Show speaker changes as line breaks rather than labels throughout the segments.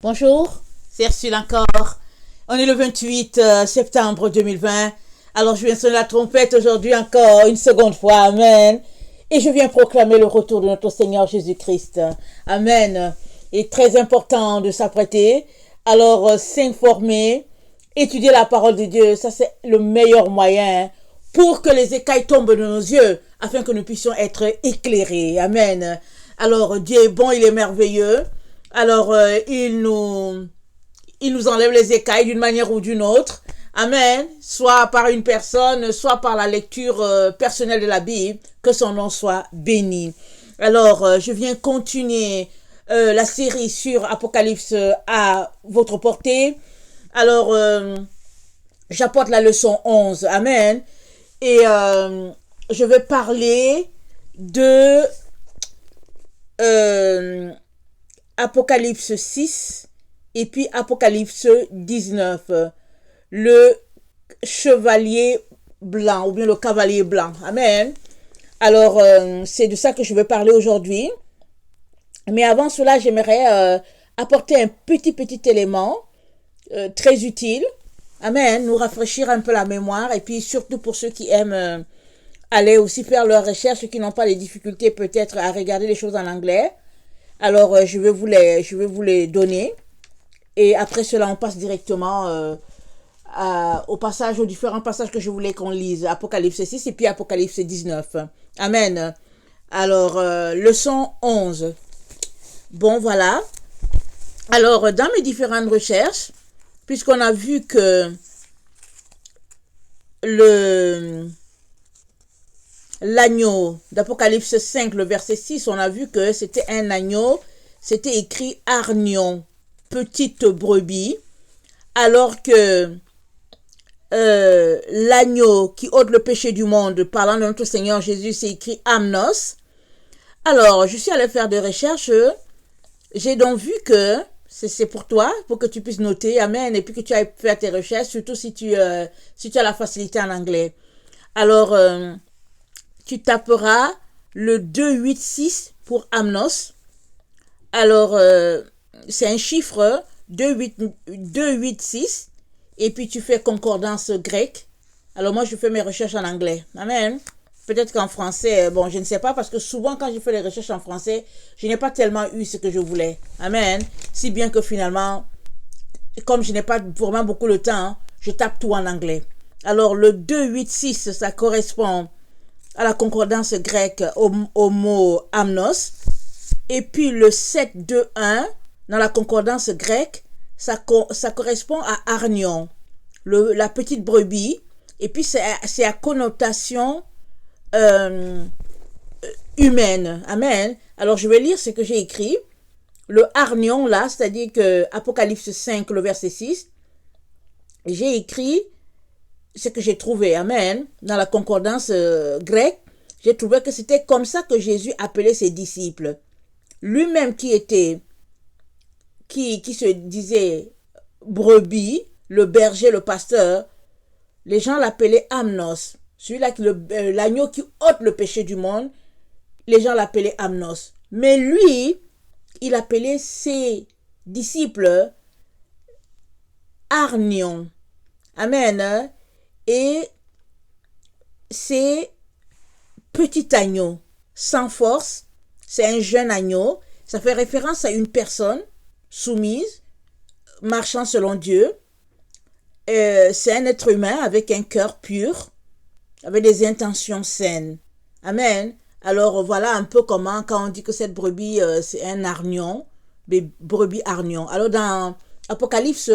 Bonjour, c'est Ursule encore. On est le 28 septembre 2020. Alors je viens sonner la trompette aujourd'hui encore une seconde fois. Amen. Et je viens proclamer le retour de notre Seigneur Jésus-Christ. Amen. Il est très important de s'apprêter. Alors s'informer, étudier la parole de Dieu, ça c'est le meilleur moyen pour que les écailles tombent de nos yeux, afin que nous puissions être éclairés. Amen. Alors Dieu est bon, il est merveilleux. Alors il nous enlève les écailles d'une manière ou d'une autre. Amen. Soit par une personne, soit par la lecture personnelle de la Bible. Que son nom soit béni. Alors je viens continuer la série sur Apocalypse à votre portée. Alors j'apporte la leçon 11. Amen. Et je vais parler de Apocalypse 6 et puis Apocalypse 19. Le chevalier blanc ou bien le cavalier blanc. Amen. Alors, c'est de ça que je vais parler aujourd'hui. Mais avant cela, j'aimerais apporter un petit élément très utile. Amen. Nous rafraîchir un peu la mémoire et puis surtout pour ceux qui aiment aller aussi faire leurs recherches, ceux qui n'ont pas les difficultés peut-être à regarder les choses en anglais. Alors, je vais vous les donner. Et après cela, on passe directement aux différents passages que je voulais qu'on lise. Apocalypse 6 et puis Apocalypse 19. Amen. Alors, leçon 11. Bon, voilà. Alors, dans mes différentes recherches, puisqu'on a vu que l'agneau d'Apocalypse 5, le verset 6, on a vu que c'était un agneau, c'était écrit Arnion, petite brebis, alors que l'agneau qui ôte le péché du monde, parlant de notre Seigneur Jésus, c'est écrit Amnos. Alors, je suis allée faire des recherches, j'ai donc vu que, c'est pour toi, pour que tu puisses noter, amen, et puis que tu ailles faire tes recherches, surtout si tu as la facilité en anglais. Alors, tu taperas le 286 pour Amnos. Alors, c'est un chiffre 286 et puis tu fais concordance grecque. Alors, moi, je fais mes recherches en anglais. Amen. Peut-être qu'en français, bon, je ne sais pas parce que souvent, quand je fais les recherches en français, je n'ai pas tellement eu ce que je voulais. Amen. Si bien que finalement, comme je n'ai pas vraiment beaucoup de temps, je tape tout en anglais. Alors, le 286, ça correspond à la concordance grecque au mot amnos. Et puis le 721 dans la concordance grecque, ça correspond à Arnion, la petite brebis. Et puis c'est à connotation humaine. Amen. Alors je vais lire ce que j'ai écrit. Le Arnion là, c'est-à-dire que Apocalypse 5, le verset 6, j'ai écrit ce que j'ai trouvé, amen, dans la concordance grecque, j'ai trouvé que c'était comme ça que Jésus appelait ses disciples. Lui-même qui se disait brebis, le berger, le pasteur, les gens l'appelaient Amnos. Celui-là, l'agneau qui ôte le péché du monde, les gens l'appelaient Amnos. Mais lui, il appelait ses disciples Arnion. Amen. Et c'est petit agneau, sans force, c'est un jeune agneau, ça fait référence à une personne soumise, marchant selon Dieu. C'est un être humain avec un cœur pur, avec des intentions saines. Amen. Alors voilà un peu comment, quand on dit que cette brebis, c'est un arnion, brebis arnion. Alors dans Apocalypse,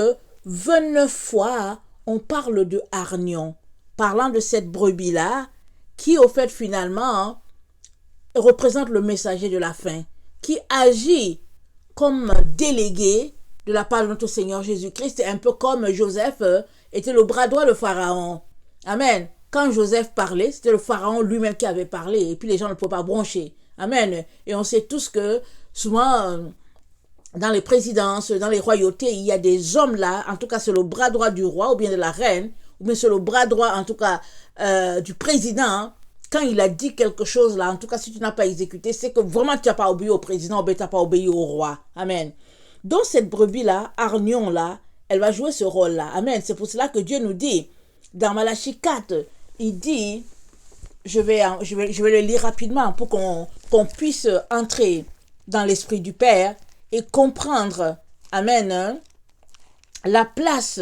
29 fois, on parle de Arnion, parlant de cette brebis-là, qui au fait finalement représente le messager de la fin, qui agit comme délégué de la part de notre Seigneur Jésus-Christ, un peu comme Joseph était le bras droit de Pharaon. Amen. Quand Joseph parlait, c'était le Pharaon lui-même qui avait parlé, et puis les gens ne pouvaient pas broncher. Amen. Et on sait tous que souvent, dans les présidences, dans les royautés, il y a des hommes là, en tout cas c'est le bras droit du roi ou bien de la reine, ou bien c'est le bras droit en tout cas du président. Quand il a dit quelque chose là, en tout cas si tu n'as pas exécuté, c'est que vraiment tu n'as pas obéi au président ou bien tu n'as pas obéi au roi. Amen. Donc cette brebis-là, Arnion-là, elle va jouer ce rôle-là. Amen. C'est pour cela que Dieu nous dit, dans Malachie 4, il dit, je vais le lire rapidement pour qu'on puisse entrer dans l'esprit du Père et comprendre, amen, la place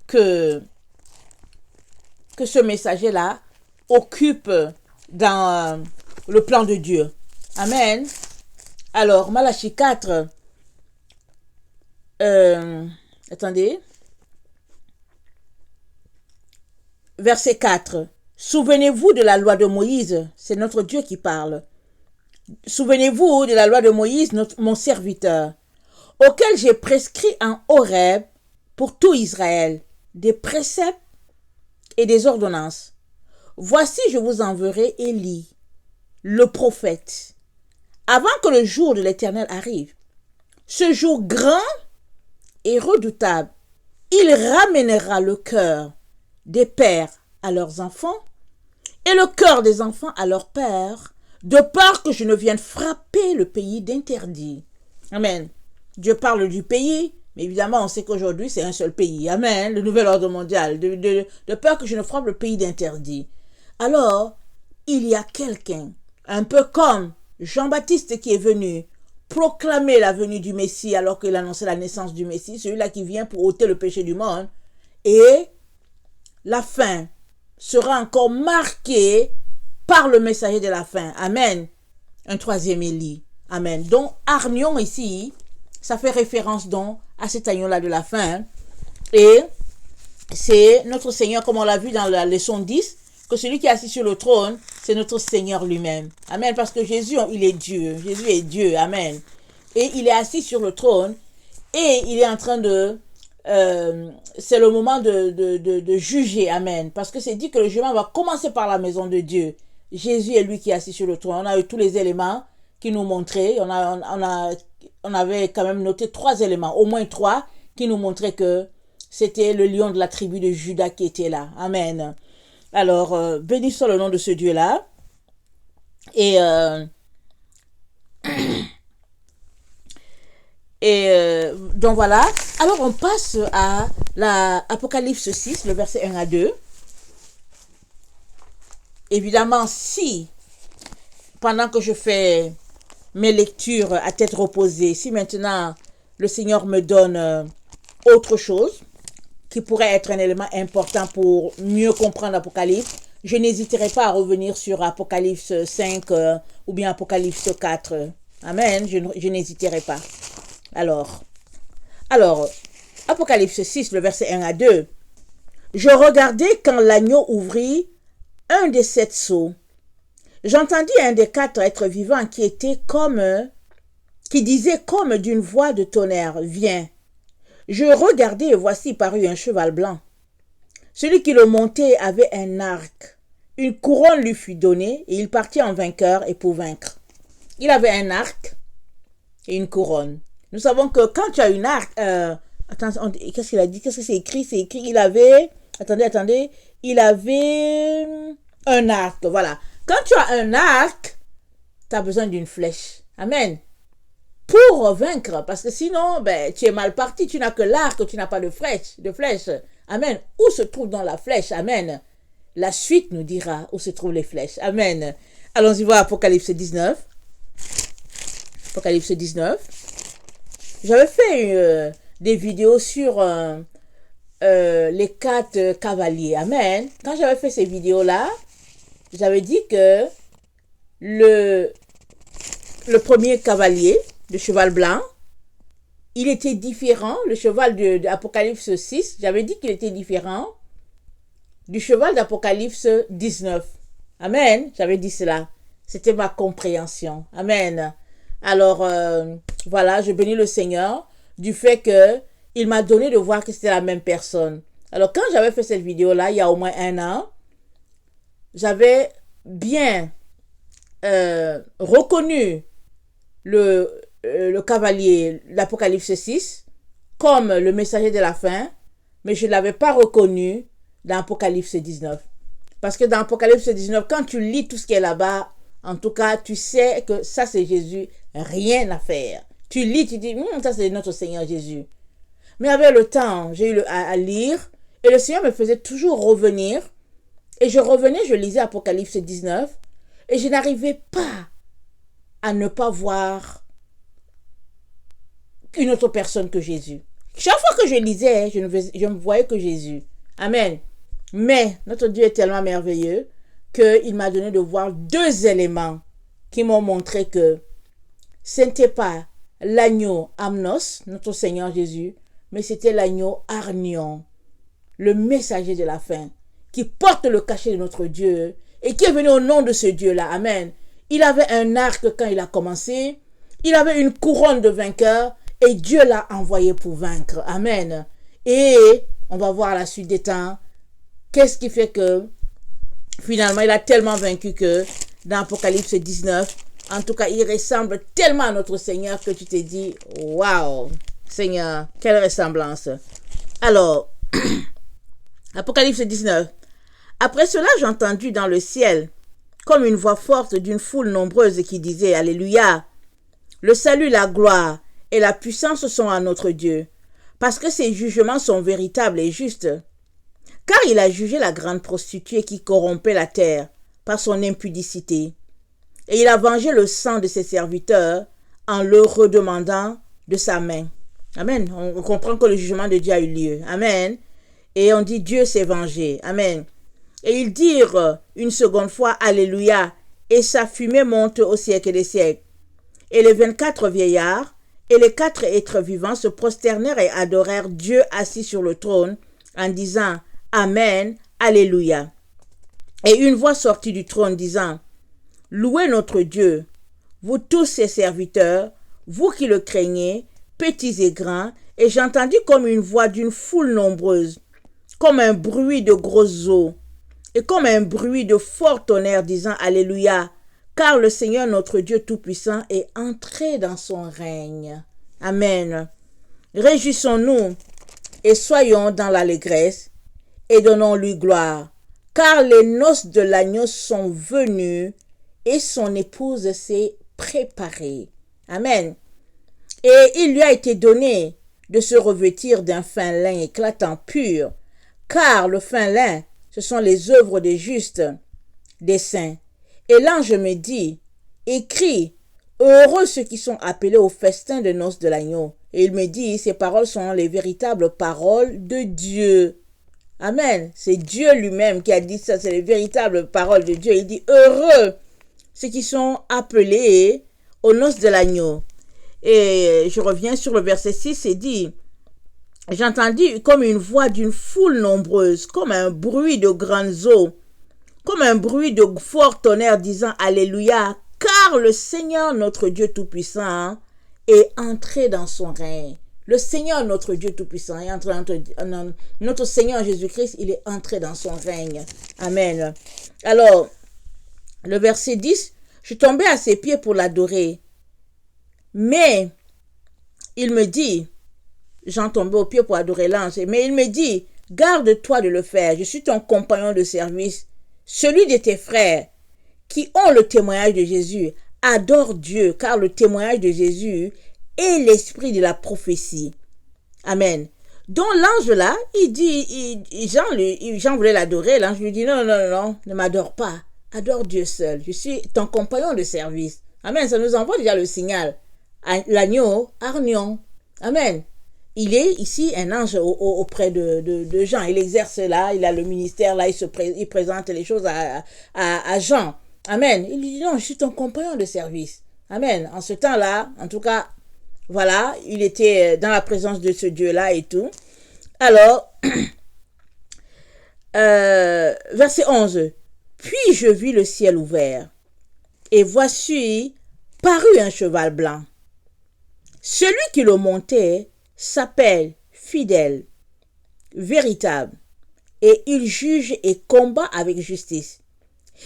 que ce messager-là occupe dans le plan de Dieu. Amen. Alors, Malachie 4, attendez, verset 4. Souvenez-vous de la loi de Moïse, c'est notre Dieu qui parle. Souvenez-vous de la loi de Moïse, mon serviteur, auquel j'ai prescrit en Horeb pour tout Israël des préceptes et des ordonnances. Voici, je vous enverrai Élie, le prophète, avant que le jour de l'Éternel arrive. Ce jour grand et redoutable, il ramènera le cœur des pères à leurs enfants et le cœur des enfants à leurs pères, de peur que je ne vienne frapper le pays d'interdit. Amen. Dieu parle du pays, mais évidemment, on sait qu'aujourd'hui, c'est un seul pays. Amen. Le nouvel ordre mondial. De peur que je ne frappe le pays d'interdit. Alors, il y a quelqu'un, un peu comme Jean-Baptiste qui est venu proclamer la venue du Messie alors qu'il annonçait la naissance du Messie, celui-là qui vient pour ôter le péché du monde. Et la fin sera encore marquée par le messager de la fin. Amen. Un troisième Élie. Amen. Donc, Arnion ici, ça fait référence donc à cet agneau-là de la fin. Et c'est notre Seigneur, comme on l'a vu dans la leçon 10, que celui qui est assis sur le trône, c'est notre Seigneur lui-même. Amen. Parce que Jésus, il est Dieu. Jésus est Dieu. Amen. Et il est assis sur le trône et il est en train de... c'est le moment de juger. Amen. Parce que c'est dit que le jugement va commencer par la maison de Dieu. Jésus est lui qui est assis sur le trône. On a eu tous les éléments qui nous montraient. On avait quand même noté 3 éléments, au moins 3, qui nous montraient que c'était le lion de la tribu de Juda qui était là. Amen. Alors, béni soit le nom de ce Dieu-là. Et donc voilà. Alors, on passe à l'Apocalypse 6, le verset 1 à 2. Évidemment, si, pendant que je fais mes lectures à tête reposée, si maintenant le Seigneur me donne autre chose qui pourrait être un élément important pour mieux comprendre l'Apocalypse, je n'hésiterai pas à revenir sur Apocalypse 5 ou bien Apocalypse 4. Amen, je n'hésiterai pas. Alors, Apocalypse 6, le verset 1 à 2. Je regardais quand l'agneau ouvrit un des 7 sceaux. J'entendis un des 4 êtres vivants qui disait comme d'une voix de tonnerre, viens. Je regardai et voici parut un cheval blanc. Celui qui le montait avait un arc. Une couronne lui fut donnée et il partit en vainqueur et pour vaincre. Il avait un arc et une couronne. Nous savons que quand tu as une arc, qu'est-ce qu'il a dit? Qu'est-ce que c'est écrit? C'est écrit, il avait, attendez, il avait un arc, voilà. Quand tu as un arc, tu as besoin d'une flèche. Amen. Pour vaincre, parce que sinon, tu es mal parti, tu n'as que l'arc, tu n'as pas de flèche. Amen. Où se trouve dans la flèche? Amen. La suite nous dira où se trouvent les flèches. Amen. Allons-y voir Apocalypse 19. Apocalypse 19. J'avais fait des vidéos sur les 4 cavaliers. Amen. Quand j'avais fait ces vidéos-là, j'avais dit que le premier cavalier, le cheval blanc, il était différent. Le cheval d'Apocalypse 6, j'avais dit qu'il était différent du cheval d'Apocalypse 19. Amen. J'avais dit cela. C'était ma compréhension. Amen. Alors, voilà, je bénis le Seigneur du fait qu'il m'a donné de voir que c'était la même personne. Alors, quand j'avais fait cette vidéo-là, il y a au moins 1 an, j'avais bien reconnu le cavalier d'Apocalypse 6 comme le messager de la fin, mais je ne l'avais pas reconnu dans Apocalypse 19. Parce que dans Apocalypse 19, quand tu lis tout ce qui est là-bas, en tout cas, tu sais que ça c'est Jésus, rien à faire. Tu lis, tu dis, ça c'est notre Seigneur Jésus. Mais avec le temps, j'ai eu à lire et le Seigneur me faisait toujours revenir. Et je revenais, je lisais Apocalypse 19 et je n'arrivais pas à ne pas voir une autre personne que Jésus. Chaque fois que je lisais, je ne voyais que Jésus. Amen. Mais notre Dieu est tellement merveilleux qu'il m'a donné de voir deux éléments qui m'ont montré que ce n'était pas l'agneau Amnos, notre Seigneur Jésus, mais c'était l'agneau Arnion, le messager de la fin, qui porte le cachet de notre Dieu et qui est venu au nom de ce Dieu-là. Amen. Il avait un arc quand il a commencé, il avait une couronne de vainqueur et Dieu l'a envoyé pour vaincre. Amen. Et on va voir à la suite des temps, qu'est-ce qui fait que finalement il a tellement vaincu que dans Apocalypse 19, en tout cas, il ressemble tellement à notre Seigneur que tu te dis, waouh, Seigneur, quelle ressemblance. Alors, Apocalypse 19. Après cela, j'ai entendu dans le ciel, comme une voix forte d'une foule nombreuse qui disait, Alléluia, le salut, la gloire et la puissance sont à notre Dieu, parce que ses jugements sont véritables et justes. Car il a jugé la grande prostituée qui corrompait la terre par son impudicité. Et il a vengé le sang de ses serviteurs en leur redemandant de sa main. Amen. On comprend que le jugement de Dieu a eu lieu. Amen. Et on dit Dieu s'est vengé. Amen. Et ils dirent une seconde fois Alléluia. Et sa fumée monte au siècle des siècles. Et les 24 vieillards et les 4 êtres vivants se prosternèrent et adorèrent Dieu assis sur le trône en disant Amen, Alléluia. Et une voix sortit du trône disant Louez notre Dieu, vous tous ses serviteurs, vous qui le craignez, petits et grands, et j'entendis comme une voix d'une foule nombreuse, comme un bruit de grosses eaux, et comme un bruit de fort tonnerre disant Alléluia, car le Seigneur notre Dieu Tout-Puissant est entré dans son règne. Amen. Réjouissons-nous et soyons dans l'allégresse et donnons-lui gloire, car les noces de l'agneau sont venues et son épouse s'est préparée. Amen. Et il lui a été donné de se revêtir d'un fin lin éclatant pur, car le fin lin, ce sont les œuvres des justes, des saints. Et l'ange me dit, écris, heureux ceux qui sont appelés au festin de noces de l'agneau. Et il me dit, ces paroles sont les véritables paroles de Dieu. Amen. C'est Dieu lui-même qui a dit ça, c'est les véritables paroles de Dieu. Il dit, heureux ceux qui sont appelés aux noces de l'agneau. Et je reviens sur le verset 6 et dit, j'entendis comme une voix d'une foule nombreuse, comme un bruit de grandes eaux, comme un bruit de fort tonnerre disant Alléluia, car le Seigneur notre Dieu Tout-Puissant est entré dans son règne. Le Seigneur notre Dieu Tout-Puissant est entré, notre Seigneur Jésus-Christ, il est entré dans son règne. Amen. Alors, le verset 10, je tombais à ses pieds pour l'adorer. Mais, il me dit, j'en tombais aux pieds pour adorer l'ange, mais il me dit, garde-toi de le faire, je suis ton compagnon de service, celui de tes frères, qui ont le témoignage de Jésus. Adore Dieu, car le témoignage de Jésus est l'esprit de la prophétie. Amen. Donc l'ange là, il dit, Jean voulait l'adorer, l'ange lui dit, non, ne m'adore pas. Adore Dieu seul. Je suis ton compagnon de service. Amen. Ça nous envoie déjà le signal. L'agneau, Arnion. Amen. Il est ici un ange auprès de Jean. Il exerce là, il a le ministère là, il présente les choses à Jean. Amen. Il lui dit non, je suis ton compagnon de service. Amen. En ce temps-là, en tout cas, voilà, il était dans la présence de ce Dieu-là et tout. Alors, verset 11. Puis je vis le ciel ouvert, et voici parut un cheval blanc. Celui qui le montait s'appelle Fidèle, véritable, et il juge et combat avec justice.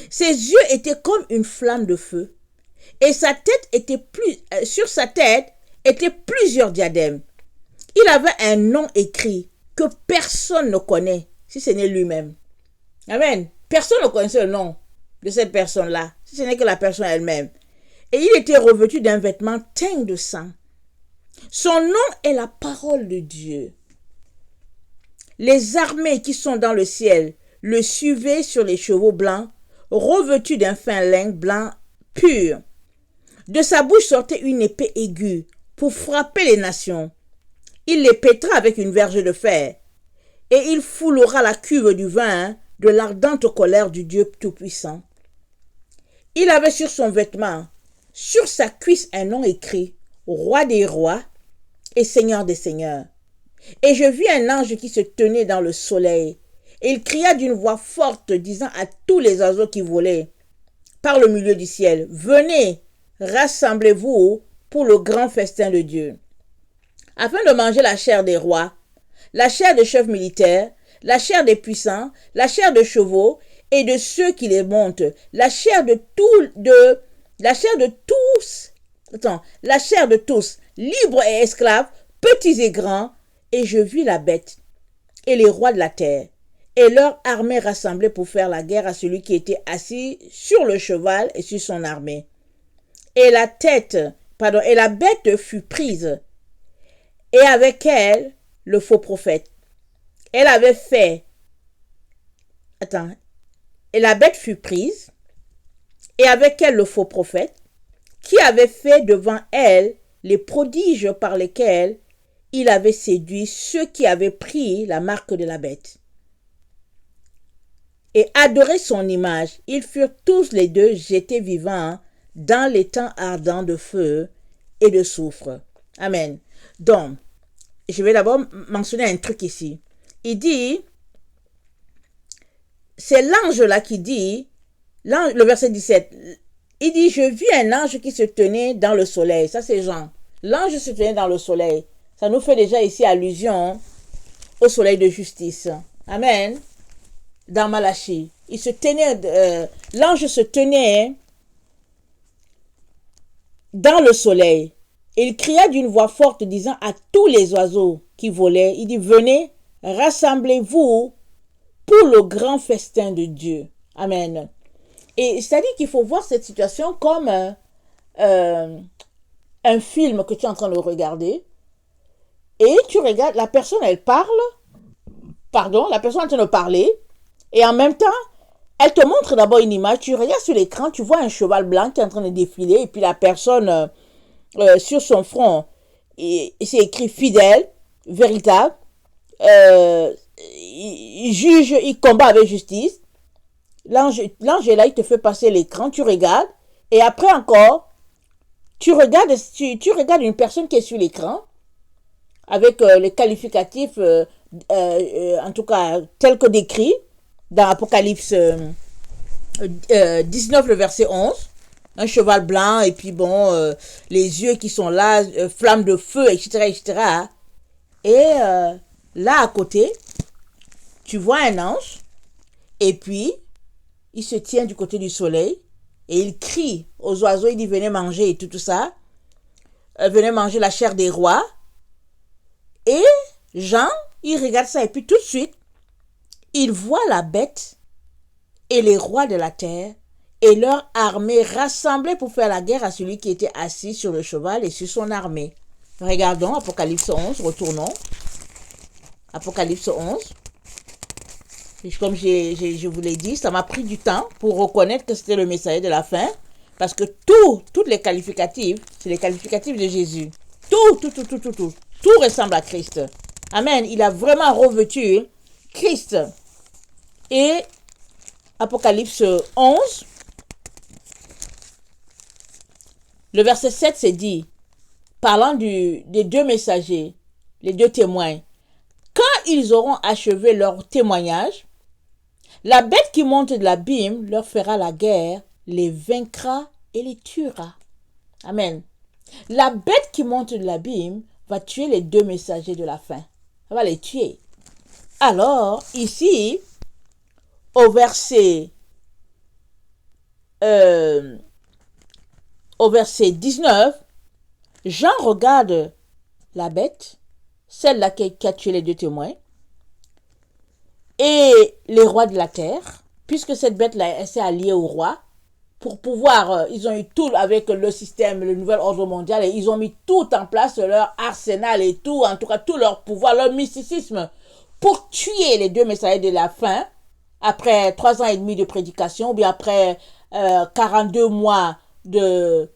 Ses yeux étaient comme une flamme de feu, et sur sa tête étaient plusieurs diadèmes. Il avait un nom écrit que personne ne connaît, si ce n'est lui-même. Amen. Personne ne connaissait le nom de cette personne-là, si ce n'est que la personne elle-même. Et il était revêtu d'un vêtement teint de sang, Son nom est la parole de Dieu. Les armées qui sont dans le ciel le suivaient sur les chevaux blancs, revêtus d'un fin lin blanc pur. De sa bouche sortait une épée aiguë pour frapper les nations. Il les pètera avec une verge de fer, et il foulera la cuve du vin de l'ardente colère du Dieu Tout-Puissant. Il avait sur son vêtement, sur sa cuisse, un nom écrit, Roi des rois et Seigneur des seigneurs. Et je vis un ange qui se tenait dans le soleil, et il cria d'une voix forte, disant à tous les oiseaux qui volaient par le milieu du ciel, « Venez, rassemblez-vous pour le grand festin de Dieu, afin de manger la chair des rois, la chair des chefs militaires, la chair des puissants, la chair de chevaux et de ceux qui les montent, la chair de tous, libres et esclaves, petits et grands. Et je vis la bête et les rois de la terre et leur armée rassemblée pour faire la guerre à celui qui était assis sur le cheval et sur son armée. Et la bête fut prise, et avec elle le faux prophète. Et la bête fut prise, et avec elle le faux prophète, qui avait fait devant elle les prodiges par lesquels il avait séduit ceux qui avaient pris la marque de la bête et adoré son image. Ils furent tous les deux jetés vivants dans les temps ardents de feu et de soufre. Amen. Donc, je vais d'abord mentionner un truc ici. Il dit, c'est l'ange là qui dit, le verset 17, il dit, je vis un ange qui se tenait dans le soleil. Ça c'est Jean. L'ange se tenait dans le soleil. Ça nous fait déjà ici allusion au soleil de justice. Amen. Dans Malachie, l'ange se tenait dans le soleil. Il cria d'une voix forte, disant à tous les oiseaux qui volaient, il dit, venez, rassemblez-vous pour le grand festin de Dieu. Amen. Et c'est-à-dire qu'il faut voir cette situation comme un film que tu es en train de regarder. Et tu regardes, la personne est en train de parler, et en même temps, elle te montre d'abord une image, tu regardes sur l'écran, tu vois un cheval blanc qui est en train de défiler, et puis la personne, sur son front, c'est écrit fidèle, véritable, il juge, il combat avec justice. L'ange est là, il te fait passer l'écran, tu regardes, et après encore, tu regardes une personne qui est sur l'écran, avec les qualificatifs, en tout cas, tels que décrits dans Apocalypse 19, le verset 11. Un cheval blanc, et puis bon, les yeux qui sont là, flammes de feu, etc., etc. Et là, à côté, tu vois un ange, et puis, il se tient du côté du soleil, et il crie aux oiseaux, il dit, venez manger, et tout ça. Venez manger la chair des rois. Et Jean, il regarde ça et puis tout de suite, il voit la bête et les rois de la terre et leur armée rassemblée pour faire la guerre à celui qui était assis sur le cheval et sur son armée. Regardons Apocalypse 11, retournons. Apocalypse 11. Et comme je vous l'ai dit, ça m'a pris du temps pour reconnaître que c'était le messager de la fin, parce que toutes les qualificatifs, c'est les qualificatifs de Jésus. Tout ressemble à Christ. Amen. Il a vraiment revêtu Christ. Et Apocalypse 11, le verset 7, c'est dit, parlant des deux messagers, les deux témoins, quand ils auront achevé leur témoignage, la bête qui monte de l'abîme leur fera la guerre, les vaincra et les tuera. Amen. La bête qui monte de l'abîme va tuer les deux messagers de la fin. Elle va les tuer. Alors, ici, au verset 19, Jean regarde la bête, celle-là qui a tué les deux témoins, et les rois de la terre, puisque cette bête-là s'est alliée au roi pour pouvoir, ils ont eu tout avec le système, le nouvel ordre mondial, et ils ont mis tout en place, leur arsenal et tout, en tout cas tout leur pouvoir, leur mysticisme, pour tuer les deux messagers de la fin, après 3 ans et demi de prédication, ou bien après 42 mois de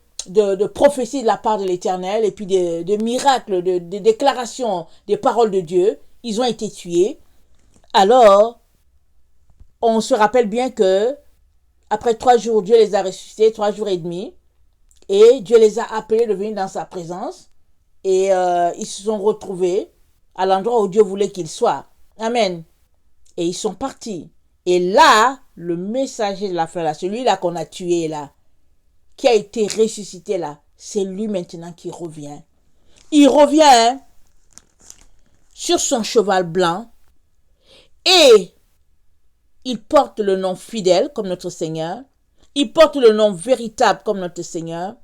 prophétie de la part de l'Éternel, et puis de miracles, de déclarations, des paroles de Dieu, ils ont été tués. Alors, on se rappelle bien que après 3 jours, Dieu les a ressuscités, 3 jours et demi, et Dieu les a appelés de venir dans sa présence, et ils se sont retrouvés à l'endroit où Dieu voulait qu'ils soient. Amen. Et ils sont partis. Et là, le messager de la fin, là, celui-là qu'on a tué là, qui a été ressuscité là, c'est lui maintenant qui revient. Il revient sur son cheval blanc et il porte le nom fidèle comme notre Seigneur. Il porte le nom véritable comme notre Seigneur.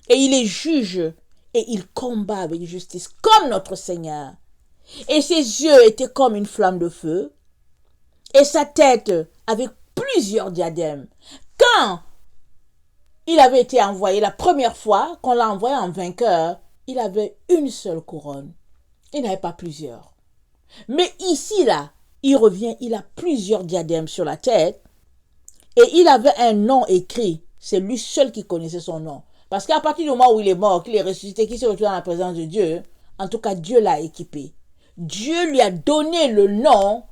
Et il est juge et il combat avec justice comme notre Seigneur. Et ses yeux étaient comme une flamme de feu. Et sa tête avec plusieurs diadèmes. Quand il avait été envoyé la première fois, qu'on l'a envoyé en vainqueur, il avait une seule couronne. Il n'avait pas plusieurs. Mais ici, là, il revient, il a plusieurs diadèmes sur la tête et il avait un nom écrit. C'est lui seul qui connaissait son nom. Parce qu'à partir du moment où il est mort, qu'il est ressuscité, qu'il s'est retrouvé dans la présence de Dieu, en tout cas, Dieu l'a équipé. Dieu lui a donné le nom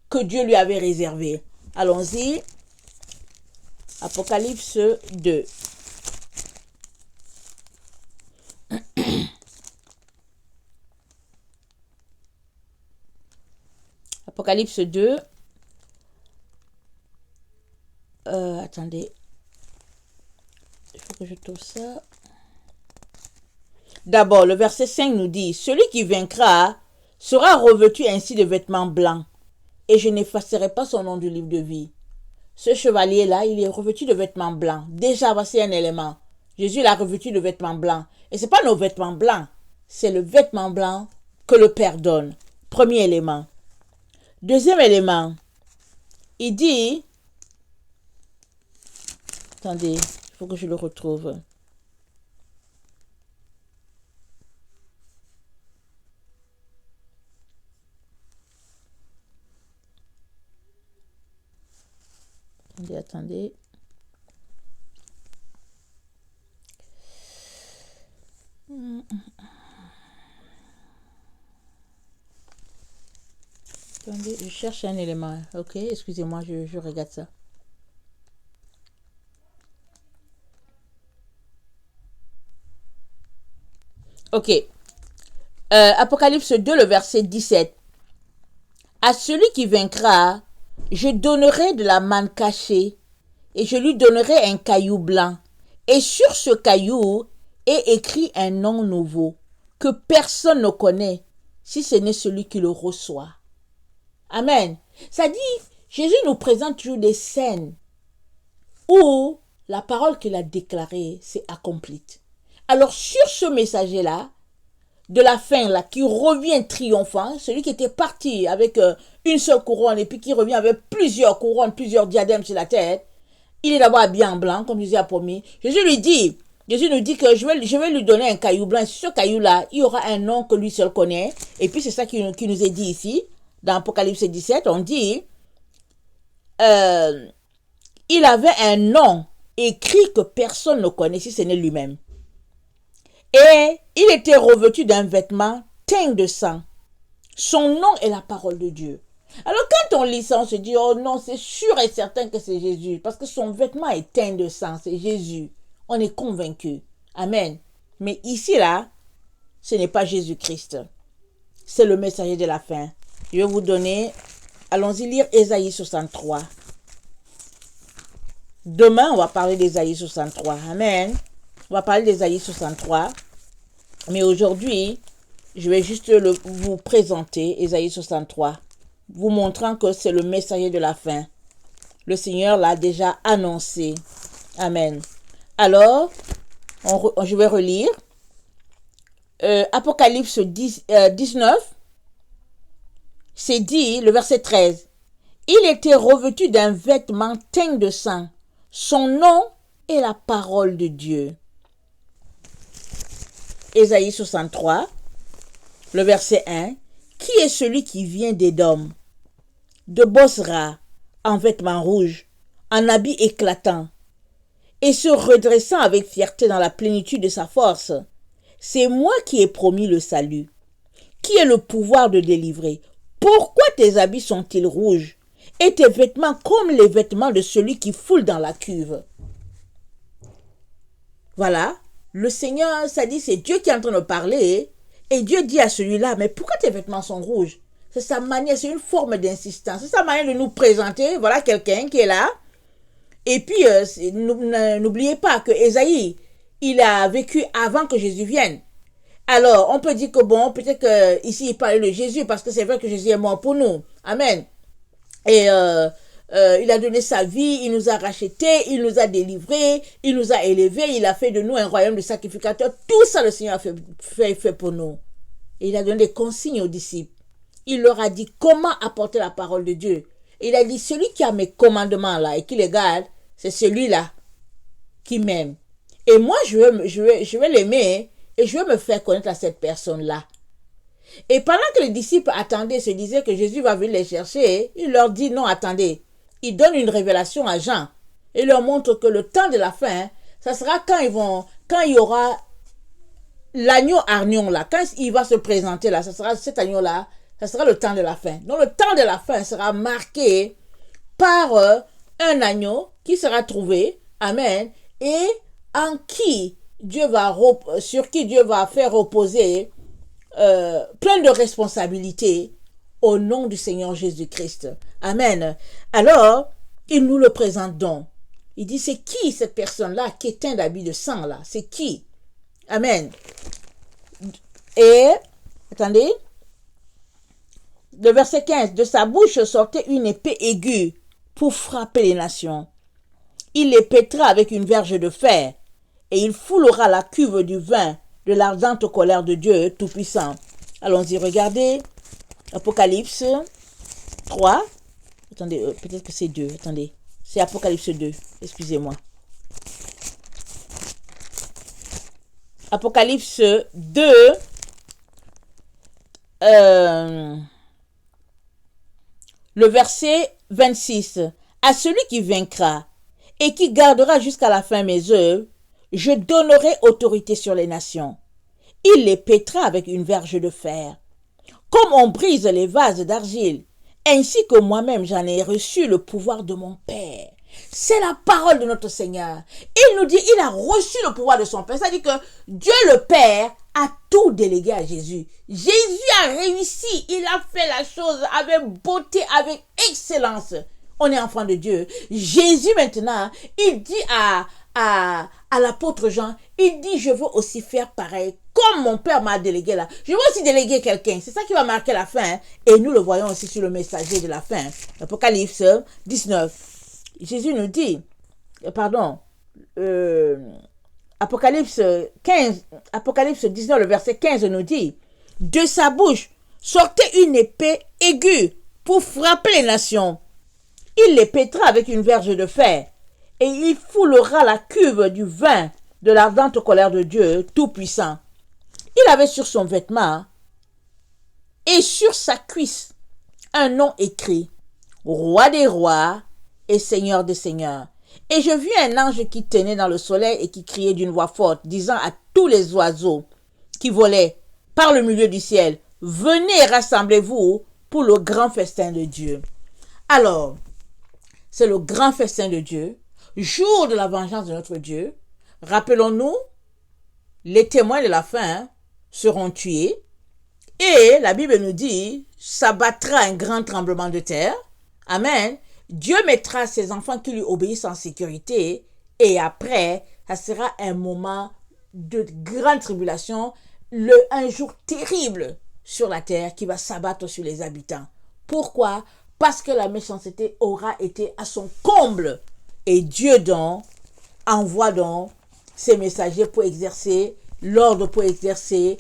que Dieu lui avait réservé. Allons-y. Apocalypse 2. Apocalypse 2. Attendez. Il faut que je trouve ça. D'abord, le verset 5 nous dit, « Celui qui vaincra sera revêtu ainsi de vêtements blancs, et je n'effacerai pas son nom du livre de vie. » Ce chevalier-là, il est revêtu de vêtements blancs. Déjà, voici un élément. Jésus l'a revêtu de vêtements blancs. Et ce n'est pas nos vêtements blancs, c'est le vêtement blanc que le Père donne. Premier élément. Deuxième élément, il dit, attendez, il faut que je le retrouve. Attendez. Attendez, je cherche un élément. Ok, excusez-moi, je regarde ça. Ok. Apocalypse 2, le verset 17. À celui qui vaincra, je donnerai de la manne cachée, et je lui donnerai un caillou blanc. Et sur ce caillou est écrit un nom nouveau, que personne ne connaît, si ce n'est celui qui le reçoit. Amen. Ça dit, Jésus nous présente toujours des scènes où la parole qu'il a déclarée s'est accomplie. Alors sur ce messager-là, de la fin là, qui revient triomphant, celui qui était parti avec une seule couronne et puis qui revient avec plusieurs couronnes, plusieurs diadèmes sur la tête, il est d'abord habillé en blanc, comme Jésus a promis. Jésus nous dit que je vais lui donner un caillou blanc. Sur ce caillou-là, il y aura un nom que lui seul connaît. Et puis c'est ça qui nous est dit ici, dans Apocalypse 17, on dit, il avait un nom écrit que personne ne connaît si ce n'est lui-même. Et il était revêtu d'un vêtement teint de sang. Son nom est la parole de Dieu. Alors quand on lit ça, on se dit, oh non, c'est sûr et certain que c'est Jésus. Parce que son vêtement est teint de sang, c'est Jésus. On est convaincu. Amen. Mais ici, là, ce n'est pas Jésus-Christ. C'est le messager de la fin. Je vais vous donner, allons-y lire Ésaïe 63. Demain, on va parler d'Ésaïe 63. Amen. On va parler d'Ésaïe 63. Mais aujourd'hui, je vais juste vous présenter Ésaïe 63. Vous montrant que c'est le messager de la fin. Le Seigneur l'a déjà annoncé. Amen. Alors, je vais relire. Apocalypse 19, c'est dit, le verset 13. Il était revêtu d'un vêtement teint de sang. Son nom est la parole de Dieu. Ésaïe 63, le verset 1. Qui est celui qui vient d'Édom, de Bosra, en vêtements rouges, en habits éclatants, et se redressant avec fierté dans la plénitude de sa force? C'est moi qui ai promis le salut, qui ai le pouvoir de délivrer. Pourquoi tes habits sont-ils rouges, et tes vêtements comme les vêtements de celui qui foule dans la cuve? Voilà, le Seigneur, ça dit, c'est Dieu qui est en train de parler, et Dieu dit à celui-là, mais pourquoi tes vêtements sont rouges? C'est sa manière, c'est une forme d'insistance, c'est sa manière de nous présenter, voilà quelqu'un qui est là. Et puis, n'oubliez pas que Ésaïe, il a vécu avant que Jésus vienne. Alors, on peut dire que bon, peut-être que ici il parlait de Jésus, parce que c'est vrai que Jésus est mort pour nous. Amen. Et il a donné sa vie, il nous a rachetés, il nous a délivrés, il nous a élevés, il a fait de nous un royaume de sacrificateurs. Tout ça, le Seigneur a fait pour nous. Et il a donné des consignes aux disciples. Il leur a dit comment apporter la parole de Dieu. Et il a dit, celui qui a mes commandements là et qui les garde, c'est celui-là qui m'aime. Et moi, je vais l'aimer et je vais me faire connaître à cette personne-là. Et pendant que les disciples attendaient, se disaient que Jésus va venir les chercher, il leur dit non, attendez. Il donne une révélation à Jean. Il leur montre que le temps de la fin, ça sera quand il y aura l'agneau hargnon là, quand il va se présenter là, ça sera cet agneau-là, ça sera le temps de la fin. Donc le temps de la fin sera marqué par un agneau qui sera trouvé, amen, et sur qui Dieu va faire reposer plein de responsabilités au nom du Seigneur Jésus-Christ. Amen. Alors, il nous le présente donc. Il dit, c'est qui cette personne-là qui est teinte d'habit de sang là? C'est qui? Amen. Et, attendez, le verset 15, de sa bouche sortait une épée aiguë pour frapper les nations. Il les pètera avec une verge de fer, et il foulera la cuve du vin de l'ardente colère de Dieu Tout-Puissant. Allons-y, regardez, Apocalypse 3, attendez, peut-être que c'est 2, attendez, c'est Apocalypse 2, excusez-moi. Apocalypse 2, le verset 26. À celui qui vaincra et qui gardera jusqu'à la fin mes œuvres, je donnerai autorité sur les nations. Il les pètera avec une verge de fer. Comme on brise les vases d'argile, ainsi que moi-même j'en ai reçu le pouvoir de mon Père. C'est la parole de notre Seigneur. Il nous dit, il a reçu le pouvoir de son Père. C'est-à-dire que Dieu le Père a tout délégué à Jésus. Jésus a réussi. Il a fait la chose avec beauté, avec excellence. On est enfant de Dieu. Jésus maintenant, il dit à l'apôtre Jean, il dit, je veux aussi faire pareil, comme mon Père m'a délégué là. Je veux aussi déléguer quelqu'un. C'est ça qui va marquer la fin. Et nous le voyons aussi sur le messager de la fin. Apocalypse 19. Jésus nous dit, Apocalypse 19, le verset 15 nous dit, de sa bouche sortait une épée aiguë pour frapper les nations. Il les pètera avec une verge de fer, et il foulera la cuve du vin de l'ardente colère de Dieu Tout-Puissant. Il avait sur son vêtement et sur sa cuisse un nom écrit, Roi des rois et Seigneur des seigneurs. Et je vis un ange qui tenait dans le soleil et qui criait d'une voix forte, disant à tous les oiseaux qui volaient par le milieu du ciel, venez et rassemblez-vous pour le grand festin de Dieu. Alors, c'est le grand festin de Dieu, jour de la vengeance de notre Dieu. Rappelons-nous, les témoins de la fin seront tués et la Bible nous dit, s'abattra un grand tremblement de terre. Amen. Dieu mettra ses enfants qui lui obéissent en sécurité et après, ça sera un moment de grande tribulation, un jour terrible sur la terre qui va s'abattre sur les habitants. Pourquoi? Parce que la méchanceté aura été à son comble et Dieu donc envoie donc ses messagers pour exercer l'ordre, pour exercer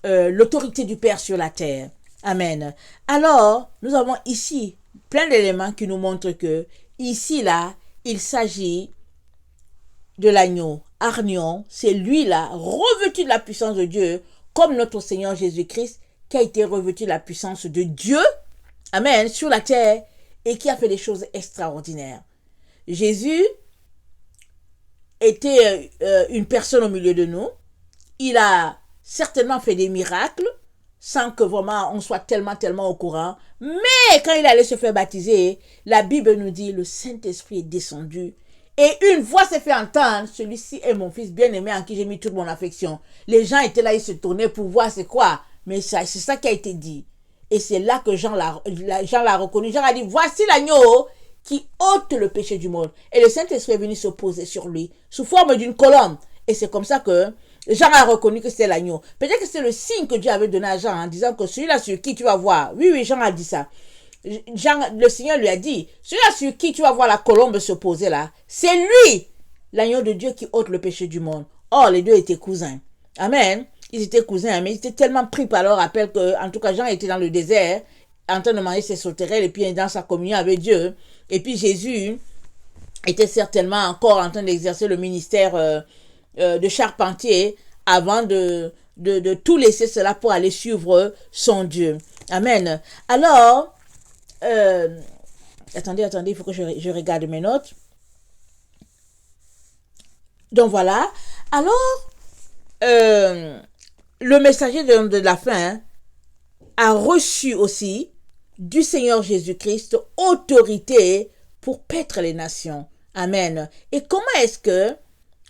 l'autorité du Père sur la terre. Amen. Alors, nous avons ici plein d'éléments qui nous montrent que ici, là, il s'agit de l'agneau, Arnion, c'est lui-là, revêtu de la puissance de Dieu, comme notre Seigneur Jésus-Christ, qui a été revêtu de la puissance de Dieu, amen, sur la terre, et qui a fait des choses extraordinaires. Jésus était une personne au milieu de nous. Il a certainement fait des miracles, sans que vraiment on soit tellement au courant. Mais quand il allait se faire baptiser, la Bible nous dit, le Saint-Esprit est descendu. Et une voix s'est fait entendre, celui-ci est mon fils bien-aimé en qui j'ai mis toute mon affection. Les gens étaient là, ils se tournaient pour voir c'est quoi. Mais c'est ça qui a été dit. Et c'est là que Jean l'a reconnu. Jean a dit, voici l'agneau qui ôte le péché du monde. Et le Saint-Esprit est venu se poser sur lui, sous forme d'une colombe. Et c'est comme ça que Jean a reconnu que c'était l'agneau. Peut-être que c'est le signe que Dieu avait donné à Jean en disant que celui-là sur qui tu vas voir. Oui, Jean a dit ça. Jean, le Seigneur lui a dit, celui-là sur qui tu vas voir la colombe se poser là, c'est lui, l'agneau de Dieu qui ôte le péché du monde. Or, les deux étaient cousins. Amen. Ils étaient cousins, mais ils étaient tellement pris par leur appel que, en tout cas, Jean était dans le désert, en train de manger ses sauterelles et puis dans sa communion avec Dieu. Et puis Jésus était certainement encore en train d'exercer le ministère de charpentier avant de tout laisser cela pour aller suivre son Dieu. Amen. Alors, attendez, il faut que je regarde mes notes. Donc voilà. Alors, le messager de la fin a reçu aussi du Seigneur Jésus-Christ autorité pour paître les nations. Amen. Et comment est-ce que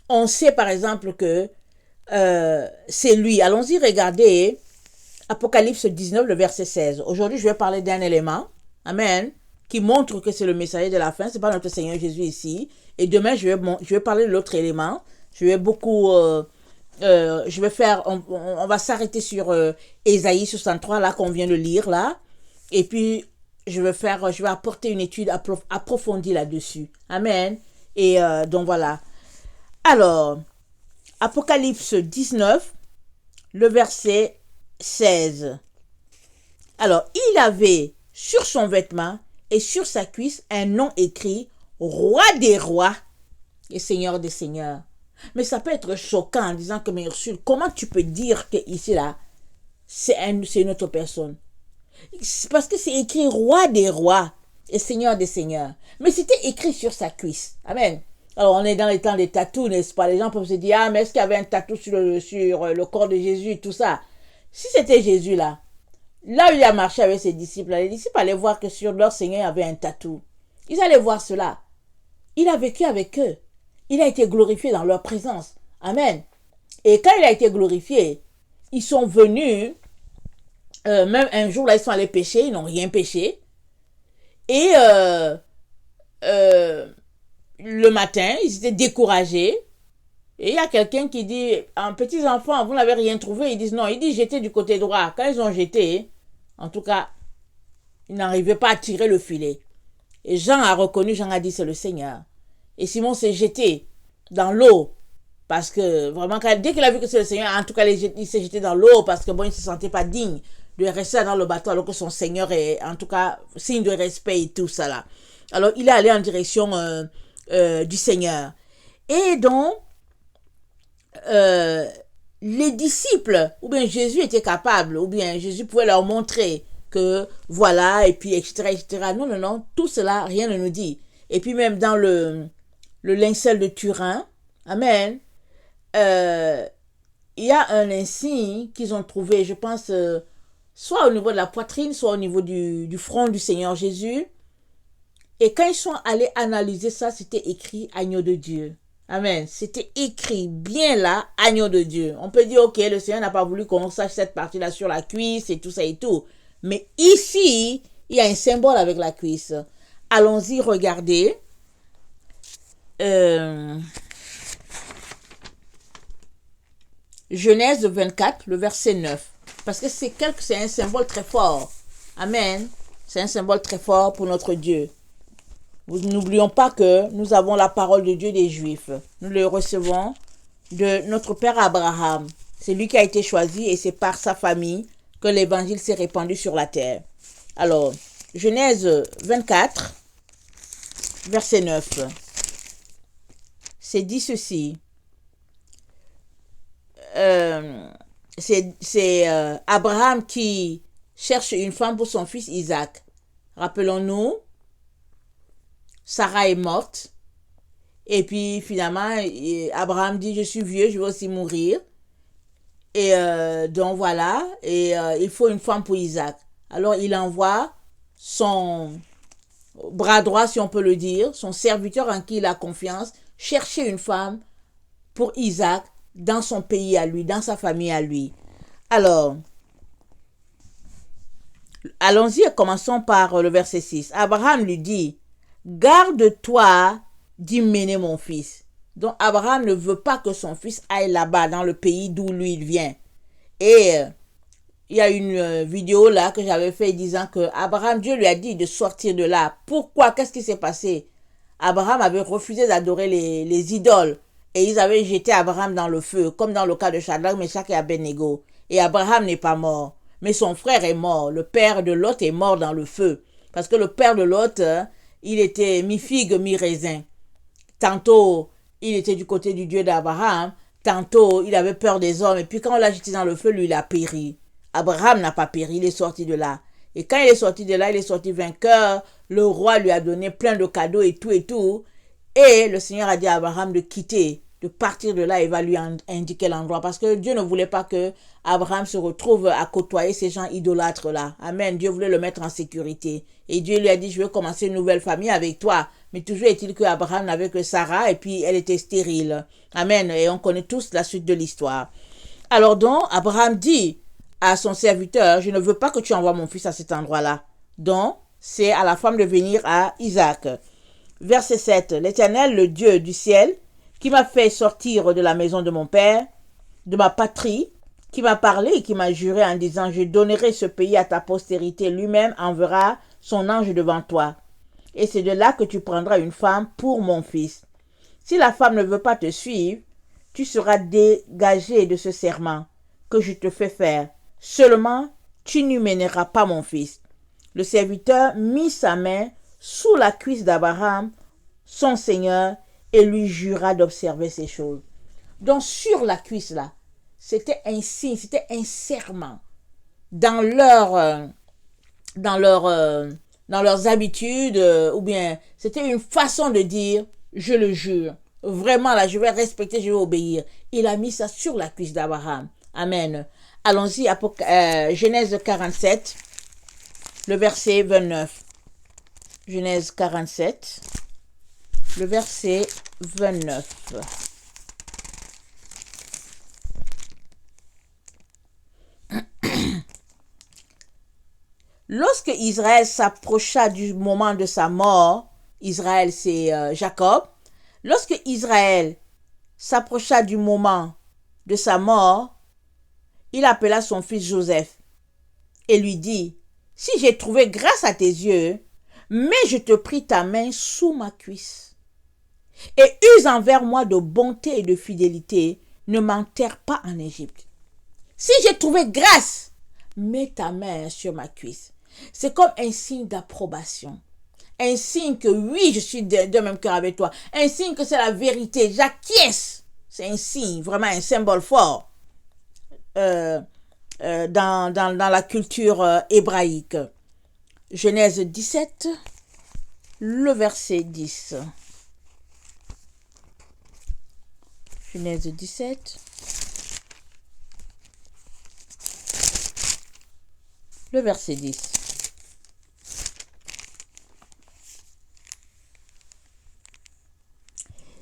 on sait par exemple que c'est lui? Allons-y regarder Apocalypse 19, le verset 16. Aujourd'hui, je vais parler d'un élément, amen, qui montre que c'est le messager de la fin. C'est pas notre Seigneur Jésus ici. Et demain, je vais parler de l'autre élément. Je vais beaucoup... on va s'arrêter sur Ésaïe 63, là, qu'on vient de lire, là. Et puis, je vais apporter une étude approfondie là-dessus. Amen. Et donc, voilà. Alors, Apocalypse 19, le verset 16. Alors, il avait sur son vêtement et sur sa cuisse un nom écrit Roi des rois et Seigneur des seigneurs. Mais ça peut être choquant en disant que, mais Ursule, comment tu peux dire que ici là, c'est une autre personne? Parce que c'est écrit Roi des rois et Seigneur des seigneurs. Mais c'était écrit sur sa cuisse. Amen. Alors, on est dans les temps des tatous, n'est-ce pas? Les gens peuvent se dire, ah, mais est-ce qu'il y avait un tatou sur le corps de Jésus et tout ça? Si c'était Jésus là où il a marché avec ses disciples, les disciples allaient voir que sur leur Seigneur il y avait un tatou. Ils allaient voir cela. Il a vécu avec eux. Il a été glorifié dans leur présence. Amen. Et quand il a été glorifié, ils sont venus, même un jour là, ils sont allés pêcher, ils n'ont rien pêché. Et le matin, ils étaient découragés. Et il y a quelqu'un qui dit, petits enfants, vous n'avez rien trouvé? Ils disent non. Il dit, jetez du côté droit. Quand ils ont jeté, en tout cas, ils n'arrivaient pas à tirer le filet. Et Jean a reconnu, Jean a dit, c'est le Seigneur. Et Simon s'est jeté dans l'eau. Parce que vraiment, dès qu'il a vu que c'est le Seigneur, en tout cas, il s'est jeté dans l'eau parce que bon, il ne se sentait pas digne de rester dans le bateau alors que son Seigneur est, en tout cas, signe de respect et tout ça là. Alors, il est allé en direction du Seigneur. Et donc, les disciples, ou bien Jésus était capable, ou bien Jésus pouvait leur montrer que voilà, et puis etc. Non, tout cela, rien ne nous dit. Et puis même dans le linceul de Turin, amen, il y a un insigne qu'ils ont trouvé, je pense, soit au niveau de la poitrine, soit au niveau du front du Seigneur Jésus. Et quand ils sont allés analyser ça, c'était écrit Agneau de Dieu. Amen. C'était écrit bien là, Agneau de Dieu. On peut dire, ok, le Seigneur n'a pas voulu qu'on sache cette partie-là sur la cuisse et tout ça et tout. Mais ici, il y a un symbole avec la cuisse. Allons-y, regardez. Genèse 24, le verset 9. Parce que c'est un symbole très fort. Amen. C'est un symbole très fort pour notre Dieu. N'oublions pas que nous avons la parole de Dieu des Juifs. Nous le recevons de notre Père Abraham. C'est lui qui a été choisi et c'est par sa famille que l'évangile s'est répandu sur la terre. Alors, Genèse 24, verset 9. c'est dit ceci. C'est Abraham qui cherche une femme pour son fils Isaac. Rappelons-nous, Sarah est morte. Et puis finalement, Abraham dit, je suis vieux, je vais aussi mourir. Et donc voilà, et il faut une femme pour Isaac. Alors il envoie son bras droit, si on peut le dire, son serviteur en qui il a confiance, chercher une femme pour Isaac dans son pays à lui, dans sa famille à lui. Alors, allons-y et commençons par le verset 6. Abraham lui dit, garde-toi d'y mener mon fils. Donc Abraham ne veut pas que son fils aille là-bas dans le pays d'où lui il vient. Et il y a une vidéo là que j'avais fait disant que Abraham, Dieu lui a dit de sortir de là. Pourquoi? Qu'est-ce qui s'est passé? Abraham avait refusé d'adorer les idoles et ils avaient jeté Abraham dans le feu, comme dans le cas de Shadrach, Meshach et Abednego. Et Abraham n'est pas mort, mais son frère est mort. Le père de Lot est mort dans le feu. Parce que le père de Lot, il était mi-figue, mi-raisin. Tantôt, il était du côté du Dieu d'Abraham, tantôt, il avait peur des hommes. Et puis quand on l'a jeté dans le feu, lui, il a péri. Abraham n'a pas péri, il est sorti de là. Et quand il est sorti de là, il est sorti vainqueur. Le roi lui a donné plein de cadeaux et tout et tout. Et le Seigneur a dit à Abraham de quitter, de partir de là et va lui indiquer l'endroit. Parce que Dieu ne voulait pas que Abraham se retrouve à côtoyer ces gens idolâtres là. Amen. Dieu voulait le mettre en sécurité. Et Dieu lui a dit, je veux commencer une nouvelle famille avec toi. Mais toujours est-il que Abraham n'avait que Sarah et puis elle était stérile. Amen. Et on connaît tous la suite de l'histoire. Alors donc, Abraham dit à son serviteur, je ne veux pas que tu envoies mon fils à cet endroit-là. Donc, c'est à la femme de venir à Isaac. Verset 7. L'Éternel, le Dieu du ciel, qui m'a fait sortir de la maison de mon père, de ma patrie, qui m'a parlé et qui m'a juré en disant, je donnerai ce pays à ta postérité, lui-même enverra son ange devant toi. Et c'est de là que tu prendras une femme pour mon fils. Si la femme ne veut pas te suivre, tu seras dégagé de ce serment que je te fais faire. Seulement, tu n'y mèneras pas mon fils. Le serviteur mit sa main sous la cuisse d'Abraham, son seigneur, et lui jura d'observer ces choses. Donc sur la cuisse là, c'était un signe, c'était un serment dans leurs habitudes, ou bien c'était une façon de dire, je le jure, vraiment là, je vais respecter, je vais obéir. Il a mis ça sur la cuisse d'Abraham. Amen. Allons-y, Genèse 47, le verset 29. Genèse 47, le verset 29. Lorsque Israël s'approcha du moment de sa mort, Israël c'est Jacob, lorsque Israël s'approcha du moment de sa mort, il appela son fils Joseph et lui dit, si j'ai trouvé grâce à tes yeux, mais je te prie ta main sous ma cuisse et use envers moi de bonté et de fidélité, ne m'enterre pas en Égypte. Si j'ai trouvé grâce, mets ta main sur ma cuisse. C'est comme un signe d'approbation. Un signe que oui, je suis de même cœur avec toi. Un signe que c'est la vérité. J'acquiesce. C'est un signe, vraiment un symbole fort dans la culture hébraïque. Genèse 17, le verset 10. Genèse 17, le verset 10.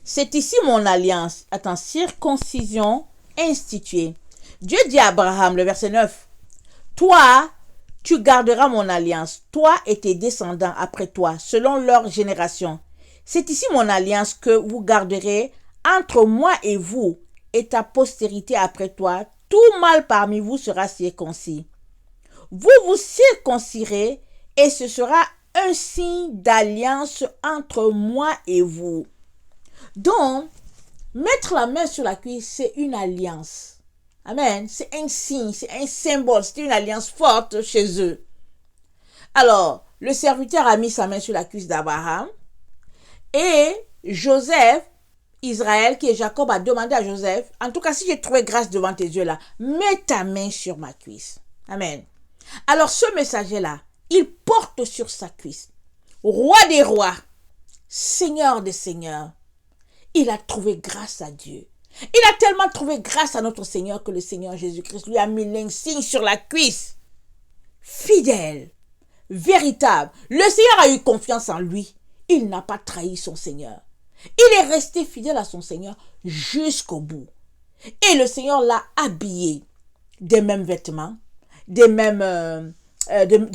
C'est ici mon alliance. Attends, circoncision instituée. Dieu dit à Abraham, le verset 9, toi, tu garderas mon alliance, toi et tes descendants après toi, selon leur génération. C'est ici mon alliance que vous garderez entre moi et vous et ta postérité après toi. Tout mâle parmi vous sera circoncis. Vous vous circoncirez et ce sera un signe d'alliance entre moi et vous. Donc, mettre la main sur la cuisse, c'est une alliance. Amen. C'est un signe, c'est un symbole, c'est une alliance forte chez eux. Alors, le serviteur a mis sa main sur la cuisse d'Abraham et Joseph, Israël, qui est Jacob, a demandé à Joseph, en tout cas, si j'ai trouvé grâce devant tes yeux là, mets ta main sur ma cuisse. Amen. Alors ce messager-là, il porte sur sa cuisse, roi des rois, Seigneur des seigneurs. Il a trouvé grâce à Dieu. Il a tellement trouvé grâce à notre Seigneur que le Seigneur Jésus-Christ lui a mis l'insigne sur la cuisse. Fidèle, véritable. Le Seigneur a eu confiance en lui. Il n'a pas trahi son Seigneur. Il est resté fidèle à son Seigneur jusqu'au bout. Et le Seigneur l'a habillé des mêmes vêtements, de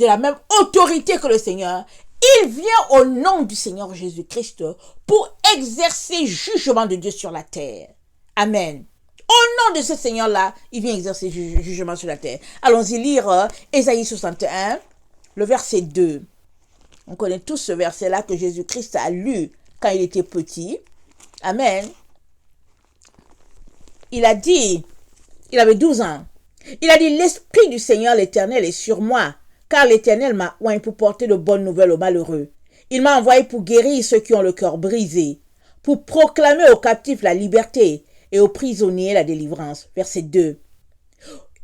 la même autorité que le Seigneur. Il vient au nom du Seigneur Jésus-Christ pour exercer jugement de Dieu sur la terre. Amen. Au nom de ce Seigneur-là, il vient exercer jugement sur la terre. Allons-y lire Ésaïe 61, le verset 2. On connaît tous ce verset-là que Jésus-Christ a lu quand il était petit. Amen. Il a dit, il avait 12 ans. Il a dit, l'Esprit du Seigneur l'Éternel est sur moi, car l'Éternel m'a oint pour porter de bonnes nouvelles aux malheureux. Il m'a envoyé pour guérir ceux qui ont le cœur brisé, pour proclamer aux captifs la liberté et aux prisonniers la délivrance. Verset 2.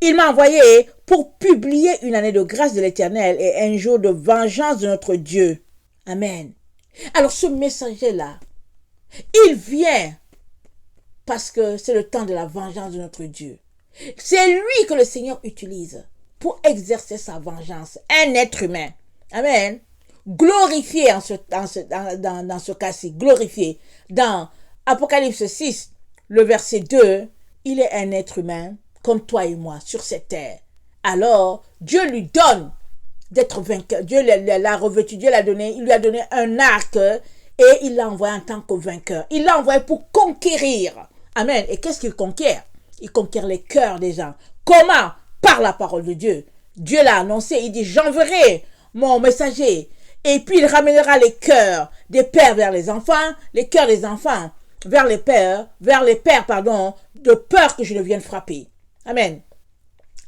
Il m'a envoyé pour publier une année de grâce de l'Éternel et un jour de vengeance de notre Dieu. Amen. Alors ce messager-là, il vient parce que c'est le temps de la vengeance de notre Dieu. C'est lui que le Seigneur utilise pour exercer sa vengeance. Un être humain. Amen. Glorifié dans ce cas-ci. Glorifié. Dans Apocalypse 6, le verset 2, il est un être humain comme toi et moi sur cette terre. Alors, Dieu lui donne d'être vainqueur. Dieu l'a revêtu, Dieu l'a donné, il lui a donné un arc et il l'a envoyé en tant que vainqueur. Il l'a envoyé pour conquérir. Amen. Et qu'est-ce qu'il conquiert? Il conquiert les cœurs des gens. Comment? Par la parole de Dieu. Dieu l'a annoncé, il dit, j'enverrai mon messager. Et puis il ramènera les cœurs des pères vers les enfants, les cœurs des enfants vers les pères, de peur que je ne vienne frapper. Amen.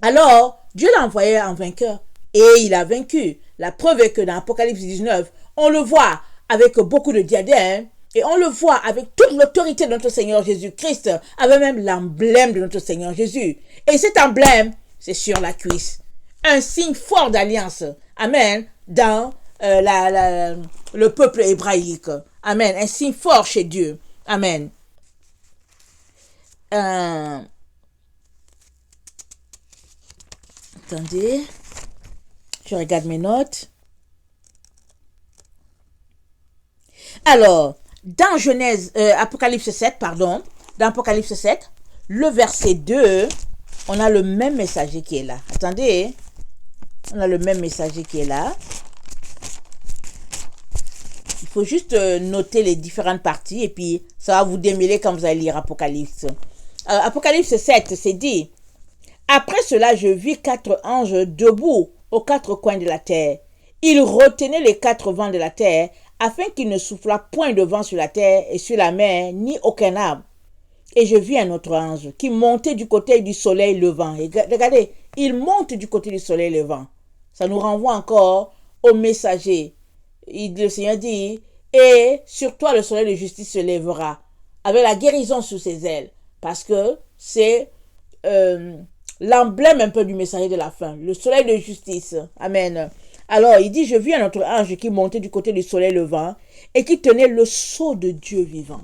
Alors, Dieu l'a envoyé en vainqueur et il a vaincu. La preuve est que dans Apocalypse 19, on le voit avec beaucoup de diadèmes et on le voit avec toute l'autorité de notre Seigneur Jésus-Christ, avec même l'emblème de notre Seigneur Jésus. Et cet emblème, c'est sur la cuisse. Un signe fort d'alliance. Amen. Dans le peuple hébraïque. Amen. Un signe fort chez Dieu. Amen. Attendez. Je regarde mes notes. Alors, dans Apocalypse 7, dans Apocalypse 7, le verset 2, on a le même messager qui est là. Attendez. On a le même messager qui est là. Il faut juste noter les différentes parties et puis ça va vous démêler quand vous allez lire Apocalypse. Apocalypse 7, c'est dit. Après cela, je vis 4 anges debout aux 4 coins de la terre. Ils retenaient les 4 vents de la terre afin qu'il ne soufflât point de vent sur la terre et sur la mer, ni aucun arbre. Et je vis un autre ange qui montait du côté du soleil levant. Et regardez, il monte du côté du soleil levant. Ça nous renvoie encore au messager. Le Seigneur dit, et sur toi le soleil de justice se lèvera, avec la guérison sous ses ailes. Parce que c'est l'emblème un peu du messager de la fin. Le soleil de justice. Amen. Alors, il dit, je vis un autre ange qui montait du côté du soleil levant et qui tenait le sceau de Dieu vivant.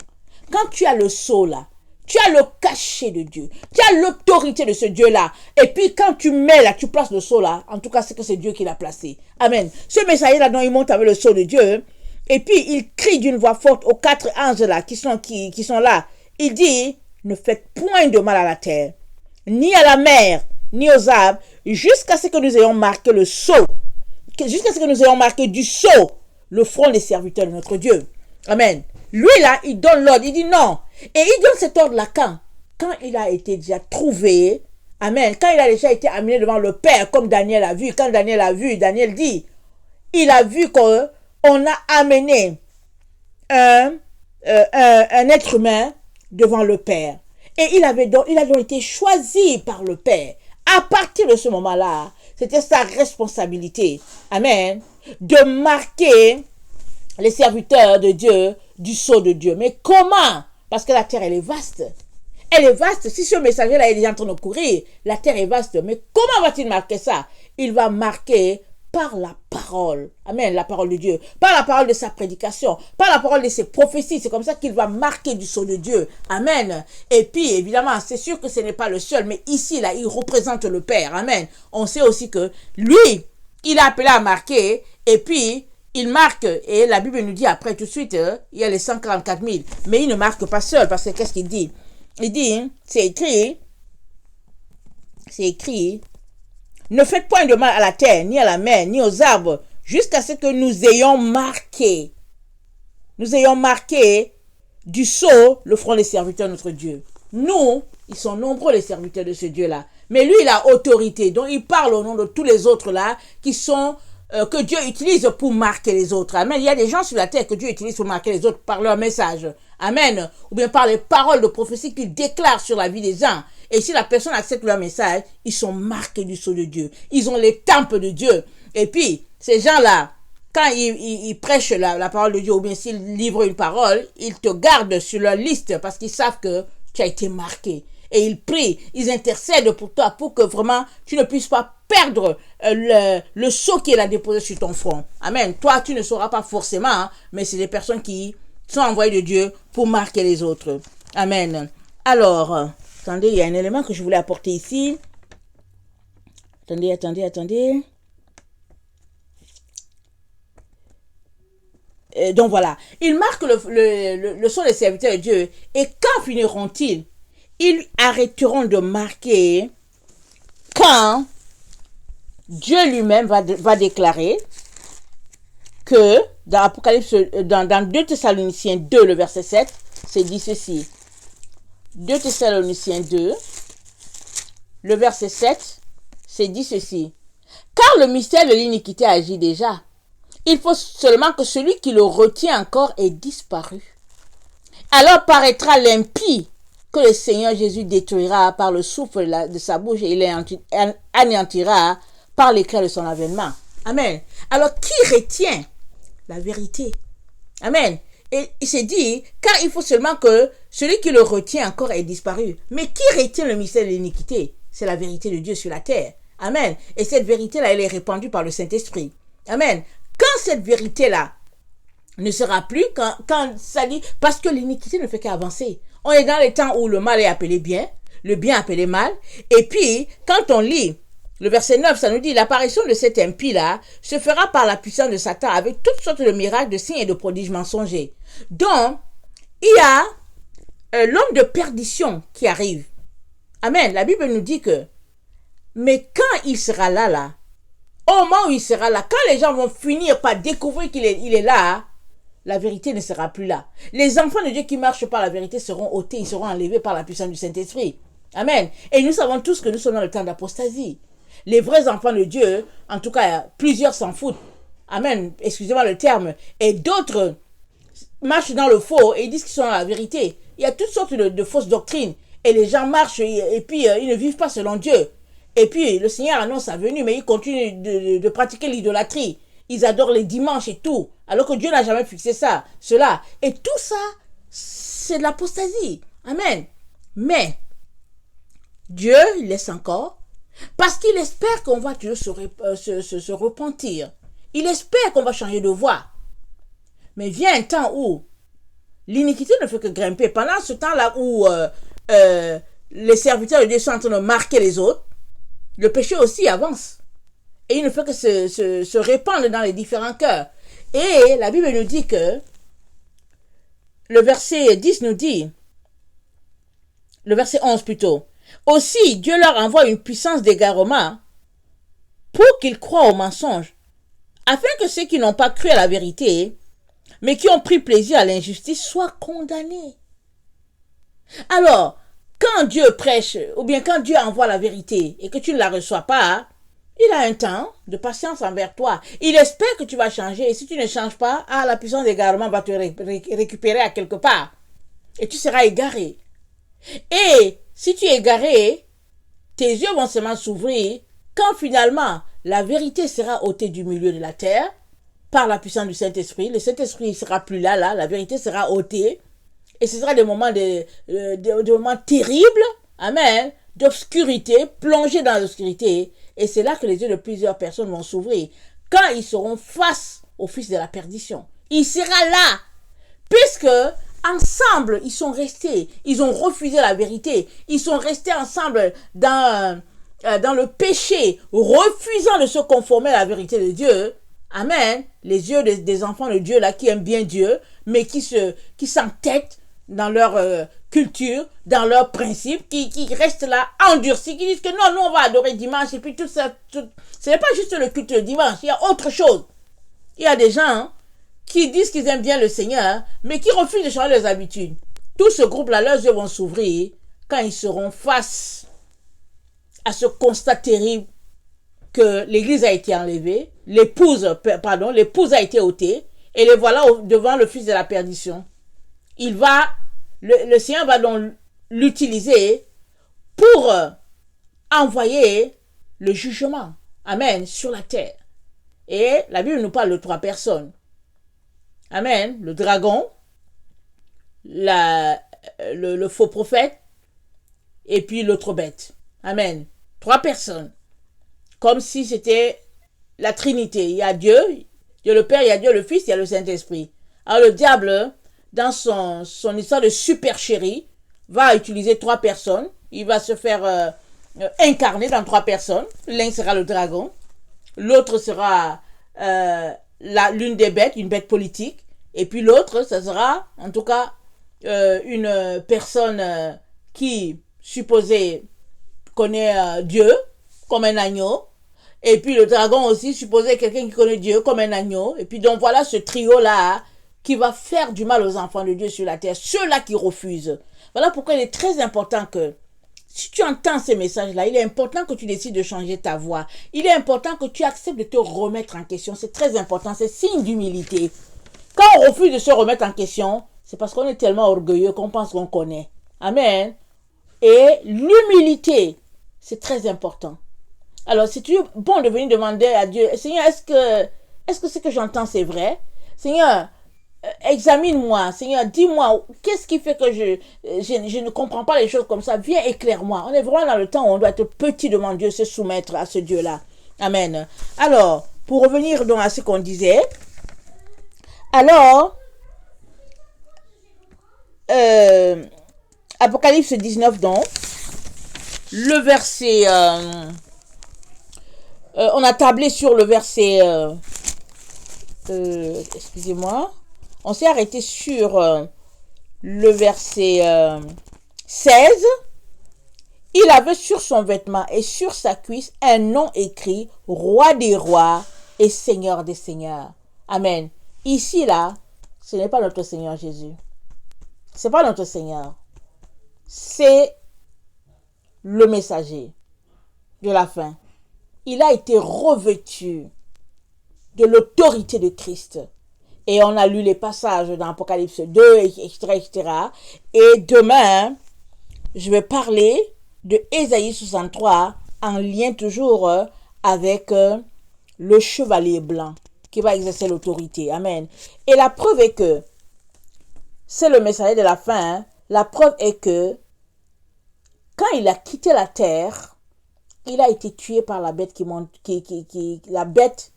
Quand tu as le sceau là, tu as le cachet de Dieu. Tu as l'autorité de ce Dieu-là. Et puis quand tu mets là, tu places le sceau là, en tout cas c'est que c'est Dieu qui l'a placé. Amen. Ce messager-là, il monte avec le sceau de Dieu. Et puis il crie d'une voix forte aux 4 anges là qui sont là. Il dit, ne faites point de mal à la terre, ni à la mer, ni aux arbres, jusqu'à ce que nous ayons marqué le sceau. Jusqu'à ce que nous ayons marqué du sceau le front des serviteurs de notre Dieu. Amen. Lui là, il donne l'ordre, il dit non. Et il donne cet ordre-là quand il a été déjà trouvé, amen, quand il a déjà été amené devant le Père, comme Daniel a vu. Quand Daniel a vu, Daniel dit, il a vu qu'on a amené un être humain devant le Père. Et il a donc été choisi par le Père. À partir de ce moment-là, c'était sa responsabilité, amen, de marquer les serviteurs de Dieu du sceau de Dieu. Mais comment? Parce que la terre, elle est vaste. Elle est vaste. Si ce messager-là est déjà en train de courir, la terre est vaste. Mais comment va-t-il marquer ça? Il va marquer par la parole. Amen, la parole de Dieu. Par la parole de sa prédication. Par la parole de ses prophéties. C'est comme ça qu'il va marquer du sceau de Dieu. Amen. Et puis, évidemment, c'est sûr que ce n'est pas le seul. Mais ici, là, il représente le Père. Amen. On sait aussi que lui, il a appelé à marquer. Et puis, il marque. Et la Bible nous dit après tout de suite, il y a les 144 000. Mais il ne marque pas seul. Parce que qu'est-ce qu'il dit? Il dit, c'est écrit, ne faites point de mal à la terre, ni à la mer, ni aux arbres, jusqu'à ce que nous ayons marqué du sceau le front des serviteurs de notre Dieu. Nous, ils sont nombreux les serviteurs de ce Dieu-là. Mais lui, il a autorité. Donc, il parle au nom de tous les autres là, qui sont, que Dieu utilise pour marquer les autres. Amen. Il y a des gens sur la terre que Dieu utilise pour marquer les autres par leur message. Amen. Ou bien par les paroles de prophétie qu'ils déclarent sur la vie des gens. Et si la personne accepte leur message, ils sont marqués du sceau de Dieu. Ils ont les temples de Dieu. Et puis, ces gens-là, quand ils prêchent la parole de Dieu, ou bien s'ils livrent une parole, ils te gardent sur leur liste parce qu'ils savent que tu as été marqué. Et ils prient, ils intercèdent pour toi, pour que vraiment tu ne puisses pas perdre le sceau qu'il a déposé sur ton front. Amen. Toi, tu ne sauras pas forcément, hein, mais c'est des personnes qui sont envoyées de Dieu pour marquer les autres. Amen. Alors, attendez, il y a un élément que je voulais apporter ici. Attendez. Donc voilà, ils marquent le sceau des serviteurs de Dieu. Et quand finiront-ils? Ils arrêteront de marquer quand Dieu lui-même va déclarer que dans Apocalypse, dans 2 Thessaloniciens 2, le verset 7, c'est dit ceci. 2 Thessaloniciens 2, le verset 7, c'est dit ceci. Car le mystère de l'iniquité agit déjà. Il faut seulement que celui qui le retient encore ait disparu. Alors paraîtra l'impie que le Seigneur Jésus détruira par le souffle de sa bouche et il anéantira par l'éclat de son avènement. Amen. Alors qui retient la vérité? Amen. Et il s'est dit, car il faut seulement que celui qui le retient encore ait disparu. Mais qui retient le mystère de l'iniquité? C'est la vérité de Dieu sur la terre. Amen. Et cette vérité-là, elle est répandue par le Saint-Esprit. Amen. Quand cette vérité-là ne sera plus, quand ça dit, parce que l'iniquité ne fait qu'avancer. On est dans les temps où le mal est appelé bien, le bien appelé mal. Et puis, quand on lit le verset 9, ça nous dit, l'apparition de cet impie-là se fera par la puissance de Satan avec toutes sortes de miracles, de signes et de prodiges mensongers. Donc, il y a l'homme de perdition qui arrive. Amen. La Bible nous dit que, mais quand il sera là, au moment où il sera là, quand les gens vont finir par découvrir qu'il est là, la vérité ne sera plus là. Les enfants de Dieu qui marchent par la vérité seront ôtés, ils seront enlevés par la puissance du Saint-Esprit. Amen. Et nous savons tous que nous sommes dans le temps d'apostasie. Les vrais enfants de Dieu, en tout cas, plusieurs s'en foutent. Amen. Excusez-moi le terme. Et d'autres marchent dans le faux et ils disent qu'ils sont dans la vérité. Il y a toutes sortes de fausses doctrines. Et les gens marchent et puis ils ne vivent pas selon Dieu. Et puis le Seigneur annonce sa venue, mais ils continuent de pratiquer l'idolâtrie. Ils adorent les dimanches et tout, alors que Dieu n'a jamais fixé cela. Et tout ça, c'est de l'apostasie. Amen. Mais Dieu laisse encore, parce qu'il espère qu'on va toujours se repentir. Il espère qu'on va changer de voie. Mais vient un temps où l'iniquité ne fait que grimper. Pendant ce temps-là où les serviteurs de Dieu sont en train de marquer les autres, le péché aussi avance. Et il ne fait que se répandre dans les différents cœurs. Et la Bible nous dit que, le verset 10 nous dit, le verset 11 plutôt, aussi Dieu leur envoie une puissance d'égarement pour qu'ils croient au mensonge, afin que ceux qui n'ont pas cru à la vérité, mais qui ont pris plaisir à l'injustice, soient condamnés. Alors, quand Dieu prêche, ou bien quand Dieu envoie la vérité, et que tu ne la reçois pas, il a un temps de patience envers toi. Il espère que tu vas changer, et si tu ne changes pas, la puissance d'égarement va te récupérer à quelque part. Et tu seras égaré. Et si tu es égaré, tes yeux vont seulement s'ouvrir quand finalement la vérité sera ôtée du milieu de la terre par la puissance du Saint-Esprit. Le Saint-Esprit ne sera plus là, la vérité sera ôtée. Et ce sera des moments, des moments terribles, amen, d'obscurité, plongés dans l'obscurité. Et c'est là que les yeux de plusieurs personnes vont s'ouvrir. Quand ils seront face au fils de la perdition. Il sera là. Puisque ensemble, ils sont restés. Ils ont refusé la vérité. Ils sont restés ensemble dans le péché, refusant de se conformer à la vérité de Dieu. Amen. Les yeux des enfants de Dieu là qui aiment bien Dieu, mais qui s'entêtent dans leur culture, dans leurs principes, qui restent là endurcis, qui disent que non, nous on va adorer dimanche et puis tout ça. Ce n'est pas juste le culte de dimanche, il y a autre chose. Il y a des gens qui disent qu'ils aiment bien le Seigneur, mais qui refusent de changer leurs habitudes. Tout ce groupe-là, leurs yeux vont s'ouvrir quand ils seront face à ce constat terrible que l'église a été enlevée, l'épouse a été ôtée, et les voilà devant le fils de la perdition. Le Seigneur va donc l'utiliser pour envoyer le jugement, amen, sur la terre. Et la Bible nous parle de 3 personnes. Amen, le dragon, le faux prophète, et puis l'autre bête. Amen, 3 personnes. Comme si c'était la Trinité. Il y a Dieu le Père, il y a Dieu le Fils, il y a le Saint-Esprit. Alors le diable, dans son histoire de supercherie, va utiliser 3 personnes. Il va se faire incarner dans 3 personnes. L'un sera le dragon. L'autre sera l'une des bêtes, une bête politique. Et puis l'autre, ça sera en tout cas une personne qui, supposée, connaît Dieu comme un agneau. Et puis le dragon aussi, supposé quelqu'un qui connaît Dieu comme un agneau. Et puis donc voilà ce trio-là qui va faire du mal aux enfants de Dieu sur la terre. Ceux-là qui refusent. Voilà pourquoi il est très important que, si tu entends ces messages-là, il est important que tu décides de changer ta voix. Il est important que tu acceptes de te remettre en question. C'est très important, c'est signe d'humilité. Quand on refuse de se remettre en question, c'est parce qu'on est tellement orgueilleux qu'on pense qu'on connaît. Amen. Et l'humilité, c'est très important. Alors, c'est toujours bon de venir demander à Dieu, Seigneur, est-ce que ce que j'entends, c'est vrai? Seigneur, examine-moi. Seigneur, dis-moi, qu'est-ce qui fait que je ne comprends pas les choses comme ça? Viens, éclaire-moi. On est vraiment dans le temps où on doit être petit devant Dieu, se soumettre à ce Dieu-là. Amen. Alors, pour revenir donc à ce qu'on disait, alors, Apocalypse 19 donc, le verset... on a tablé sur le verset... excusez-moi. On s'est arrêté sur le verset 16. Il avait sur son vêtement et sur sa cuisse un nom écrit, Roi des rois et Seigneur des seigneurs. Amen. Ici, là, ce n'est pas notre Seigneur Jésus. Ce n'est pas notre Seigneur. C'est le messager de la fin. Il a été revêtu de l'autorité de Christ. Et on a lu les passages dans Apocalypse 2, etc., etc. Et demain, je vais parler de Ésaïe 63 en lien toujours avec le chevalier blanc qui va exercer l'autorité. Amen. Et la preuve est que c'est le messager de la fin. Hein. La preuve est que quand il a quitté la terre, il a été tué par la bête qui monte, la bête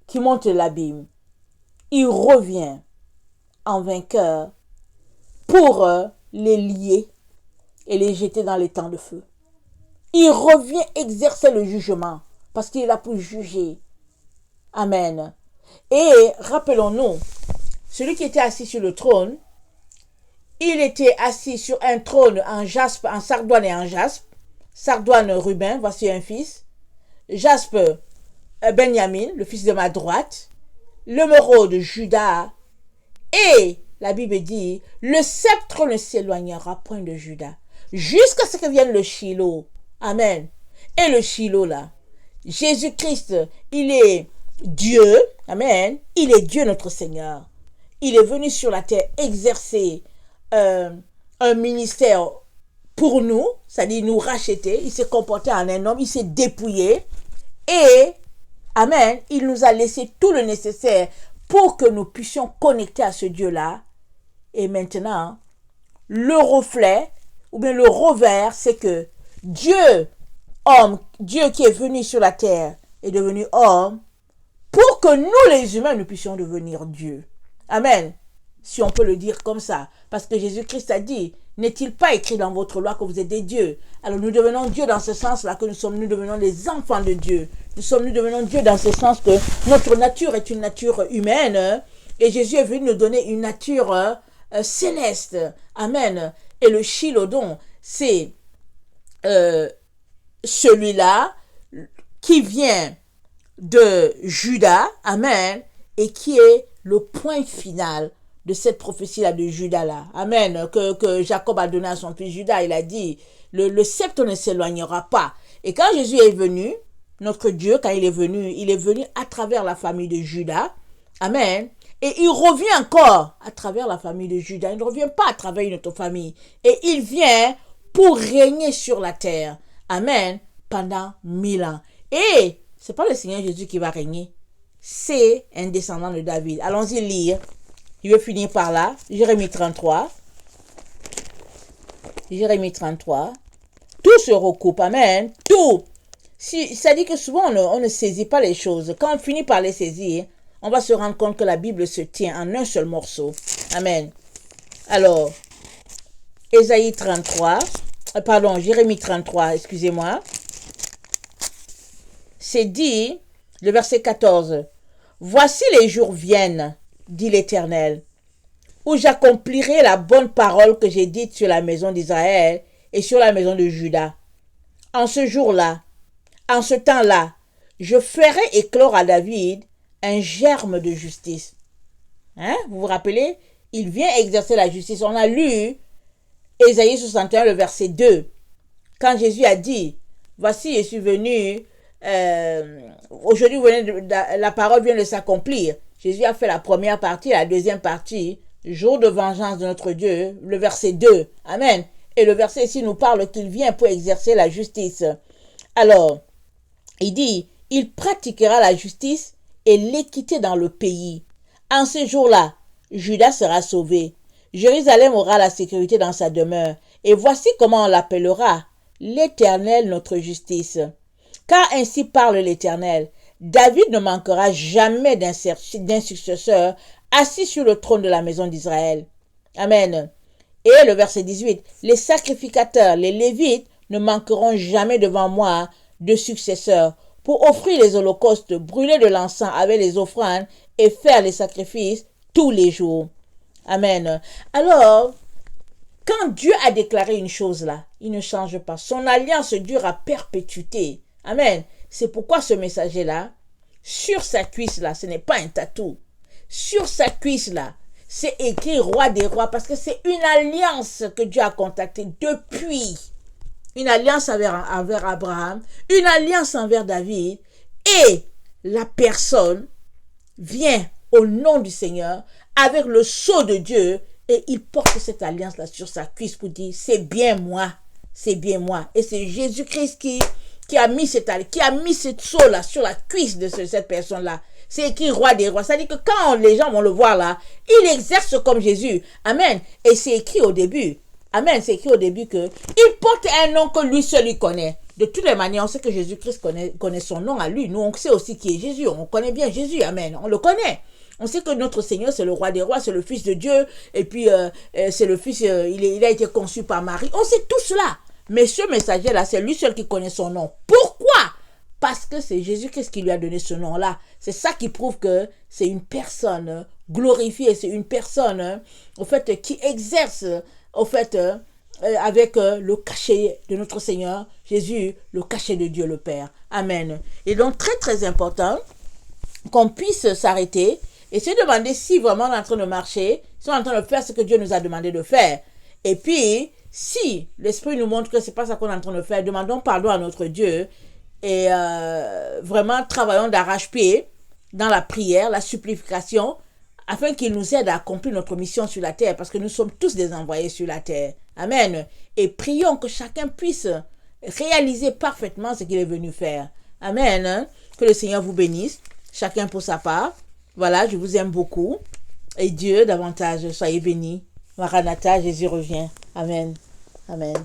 qui monte l'abîme. Il revient en vainqueur pour les lier et les jeter dans les temps de feu. Il revient exercer le jugement parce qu'il est là pour juger. Amen. Et rappelons-nous, celui qui était assis sur le trône, il était assis sur un trône en jaspe, en sardoine et en jaspe. Sardoine Rubin, voici un fils. Jaspe Benjamin, le fils de ma droite. L'émeraude Judas. Et la Bible dit, le sceptre ne s'éloignera point de Judas, jusqu'à ce que vienne le Shiloh. Amen. Et le Shiloh là, Jésus-Christ, il est Dieu. Amen. Il est Dieu notre Seigneur. Il est venu sur la terre exercer un ministère pour nous, c'est-à-dire nous racheter. Il s'est comporté en un homme, il s'est dépouillé. Et, amen, il nous a laissé tout le nécessaire pour que nous puissions connecter à ce Dieu-là Et maintenant, le reflet, ou bien le revers, c'est que Dieu, homme, Dieu qui est venu sur la terre, est devenu homme pour que nous, les humains, nous puissions devenir Dieu. Amen. Si on peut le dire comme ça. Parce que Jésus-Christ a dit, n'est-il pas écrit dans votre loi que vous êtes des dieux? Alors nous devenons Dieu dans ce sens-là que nous devenons les enfants de Dieu. Nous devenons Dieu dans ce sens que notre nature est une nature humaine et Jésus est venu nous donner une nature céleste. Amen. Et le chilodon, c'est celui-là qui vient de Judas, amen, et qui est le point final de cette prophétie-là de Judas-là, amen, que Jacob a donné à son fils Judas. Il a dit, le sceptre ne s'éloignera pas. Et quand Jésus est venu, notre Dieu, quand il est venu à travers la famille de Judas, amen, et il revient encore à travers la famille de Judas. Il ne revient pas à travers une autre famille. Et il vient pour régner sur la terre, amen, pendant 1000 ans. Et c'est pas le Seigneur Jésus qui va régner. C'est un descendant de David. Allons-y lire. Je vais finir par là. Jérémie 33. Jérémie 33. Tout se recoupe. Amen. Tout. Ça dit que souvent on ne saisit pas les choses. Quand on finit par les saisir, on va se rendre compte que la Bible se tient en un seul morceau. Amen. Alors, Ésaïe 33. Jérémie 33, excusez-moi. C'est dit, le verset 14, « Voici les jours viennent, dit l'Éternel, où j'accomplirai la bonne parole que j'ai dite sur la maison d'Israël et sur la maison de Juda. En ce jour-là, en ce temps-là, je ferai éclore à David un germe de justice. » Vous vous rappelez? Il vient exercer la justice. On a lu Ésaïe 61, le verset 2. Quand Jésus a dit, « Voici, je suis venu... aujourd'hui, la parole vient de s'accomplir. » Jésus a fait la première partie, la deuxième partie, jour de vengeance de notre Dieu, le verset 2. Amen. Et le verset ici nous parle qu'il vient pour exercer la justice. Alors, il dit, il pratiquera la justice et l'équité dans le pays. En ce jour-là, Juda sera sauvé. Jérusalem aura la sécurité dans sa demeure. Et voici comment on l'appellera, l'Éternel notre justice. Car ainsi parle l'Éternel, David ne manquera jamais d'un successeur assis sur le trône de la maison d'Israël. Amen. Et le verset 18, les sacrificateurs, les Lévites, ne manqueront jamais devant moi de successeurs pour offrir les holocaustes, brûler de l'encens avec les offrandes et faire les sacrifices tous les jours. Amen. Alors, quand Dieu a déclaré une chose là, il ne change pas. Son alliance dure à perpétuité. Amen. C'est pourquoi ce messager-là, sur sa cuisse-là, ce n'est pas un tatou. Sur sa cuisse-là, c'est écrit roi des rois parce que c'est une alliance que Dieu a contactée depuis. Une alliance envers Abraham, une alliance envers David. Et la personne vient au nom du Seigneur avec le sceau de Dieu et il porte cette alliance-là sur sa cuisse pour dire c'est bien moi, c'est bien moi. Et c'est Jésus-Christ qui a mis cette sceau-là sur la cuisse de cette personne-là. C'est écrit roi des rois. C'est-à-dire que quand les gens vont le voir là, il exerce comme Jésus. Amen. Et c'est écrit au début. Amen. C'est écrit au début que il porte un nom que lui seul il connaît. De toutes les manières, on sait que Jésus-Christ connaît son nom à lui. Nous, on sait aussi qui est Jésus. On connaît bien Jésus. Amen. On le connaît. On sait que notre Seigneur, c'est le roi des rois, c'est le Fils de Dieu. Et puis, c'est le Fils, il a été conçu par Marie. On sait tout cela. Mais ce messager-là, c'est lui seul qui connaît son nom. Pourquoi? Parce que c'est Jésus-Christ qui lui a donné ce nom-là. C'est ça qui prouve que c'est une personne glorifiée. C'est une personne, au fait, qui exerce, au fait, avec le cachet de notre Seigneur, Jésus, le cachet de Dieu le Père. Amen. Et donc, très, très important qu'on puisse s'arrêter et se demander si vraiment on est en train de marcher, si on est en train de faire ce que Dieu nous a demandé de faire. Et puis, si l'Esprit nous montre que ce n'est pas ça qu'on est en train de faire, demandons pardon à notre Dieu et vraiment travaillons d'arrache-pied dans la prière, la supplication, afin qu'il nous aide à accomplir notre mission sur la terre, parce que nous sommes tous des envoyés sur la terre. Amen. Et prions que chacun puisse réaliser parfaitement ce qu'il est venu faire. Amen. Que le Seigneur vous bénisse, chacun pour sa part. Voilà, je vous aime beaucoup. Et Dieu davantage, soyez bénis. Maranatha, Jésus revient. Amen. Amen.